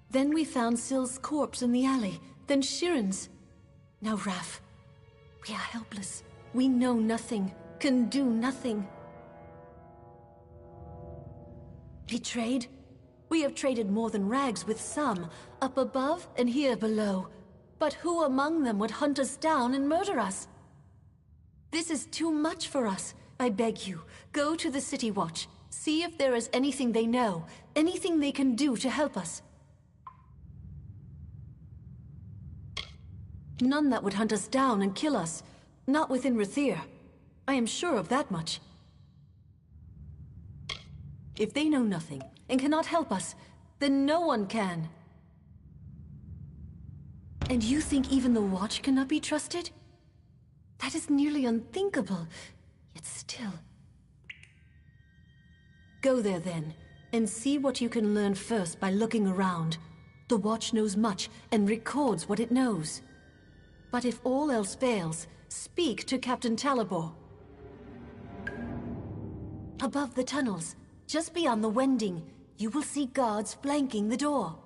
Speaker 14: Then we found Syl's corpse in the alley, then Shiren's. Now Raf, we are helpless. We know nothing, can do nothing. Betrayed? We have traded more than rags with some, up above and here below. But who among them would hunt us down and murder us? This is too much for us. I beg you, go to the City Watch. See if there is anything they know, anything they can do to help us. None that would hunt us down and kill us. Not within Rathir. I am sure of that much. If they know nothing and cannot help us, then no one can. And you think even the Watch cannot be trusted? That is nearly unthinkable, yet still. Go there then, and see what you can learn first by looking around. The Watch knows much and records what it knows. But if all else fails, speak to Captain Talabor. Above the tunnels, just beyond the Wending, you will see guards flanking the door.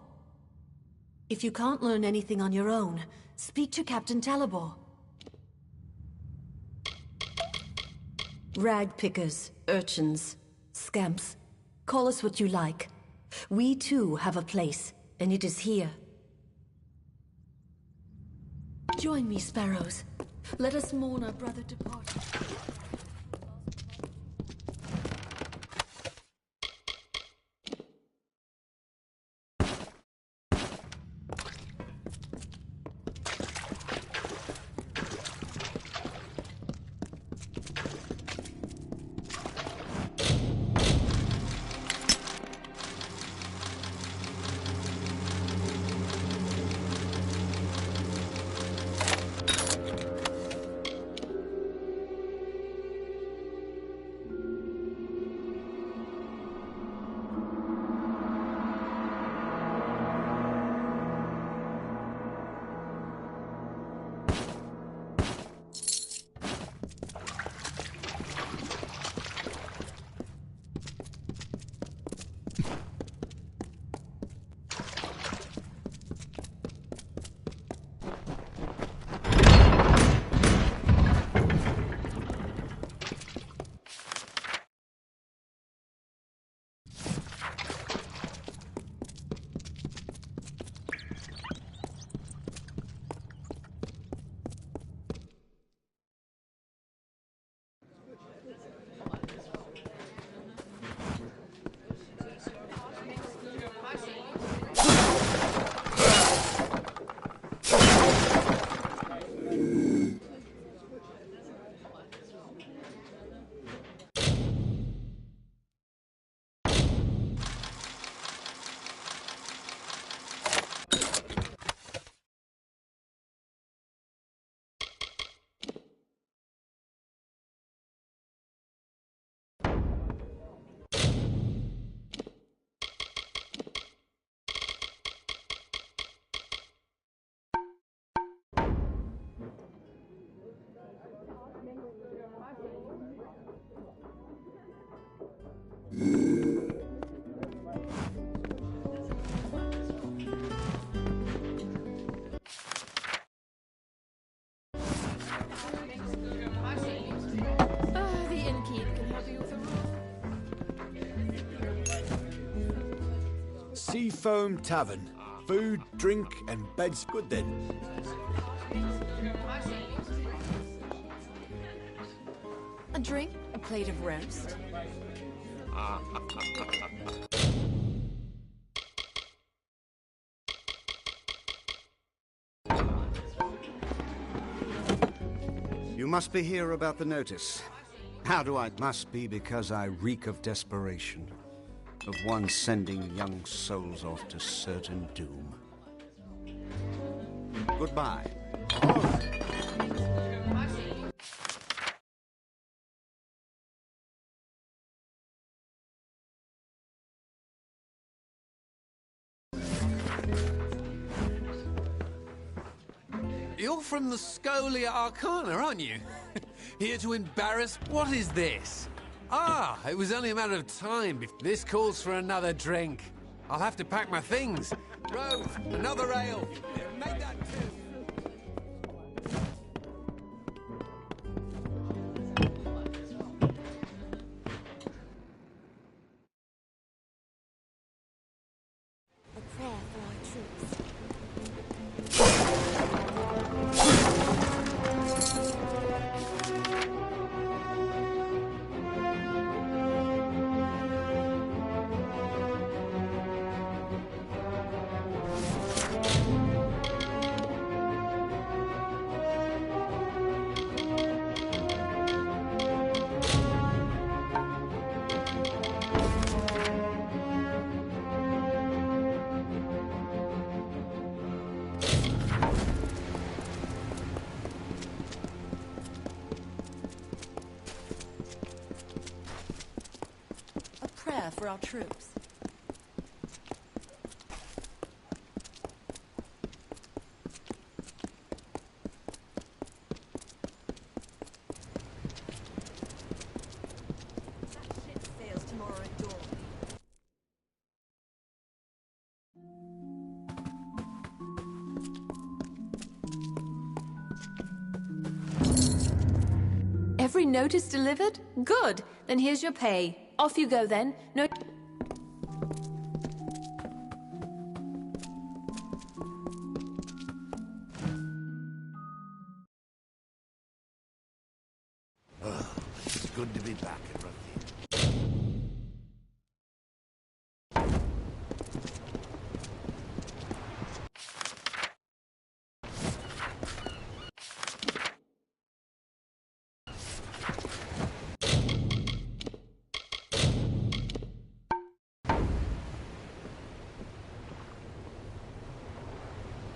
Speaker 14: If you can't learn anything on your own, speak to Captain Talabor. Rag pickers, urchins, scamps, call us what you like. We too have a place, and it is here. Join me, sparrows. Let us mourn our brother departed.
Speaker 15: Seafoam Tavern. Food, drink, and beds. Good then.
Speaker 9: A drink, a plate of roast.
Speaker 10: You must be here about the notice. How do I? Must be because I reek of desperation. Of one sending young souls off to certain doom. Goodbye.
Speaker 5: You're from the Scholia Arcana, aren't you? Here to embarrass... What is this? Ah, it was only a matter of time. This calls for another drink. I'll have to pack my things. Rose, another ale. Make that two.
Speaker 21: A prayer for our troops.
Speaker 9: A prayer for our troops. That ship sails tomorrow at dawn.
Speaker 18: Every notice delivered? Good. Then here's your pay. Off you go then. No...
Speaker 16: It's good to be back in Erathell.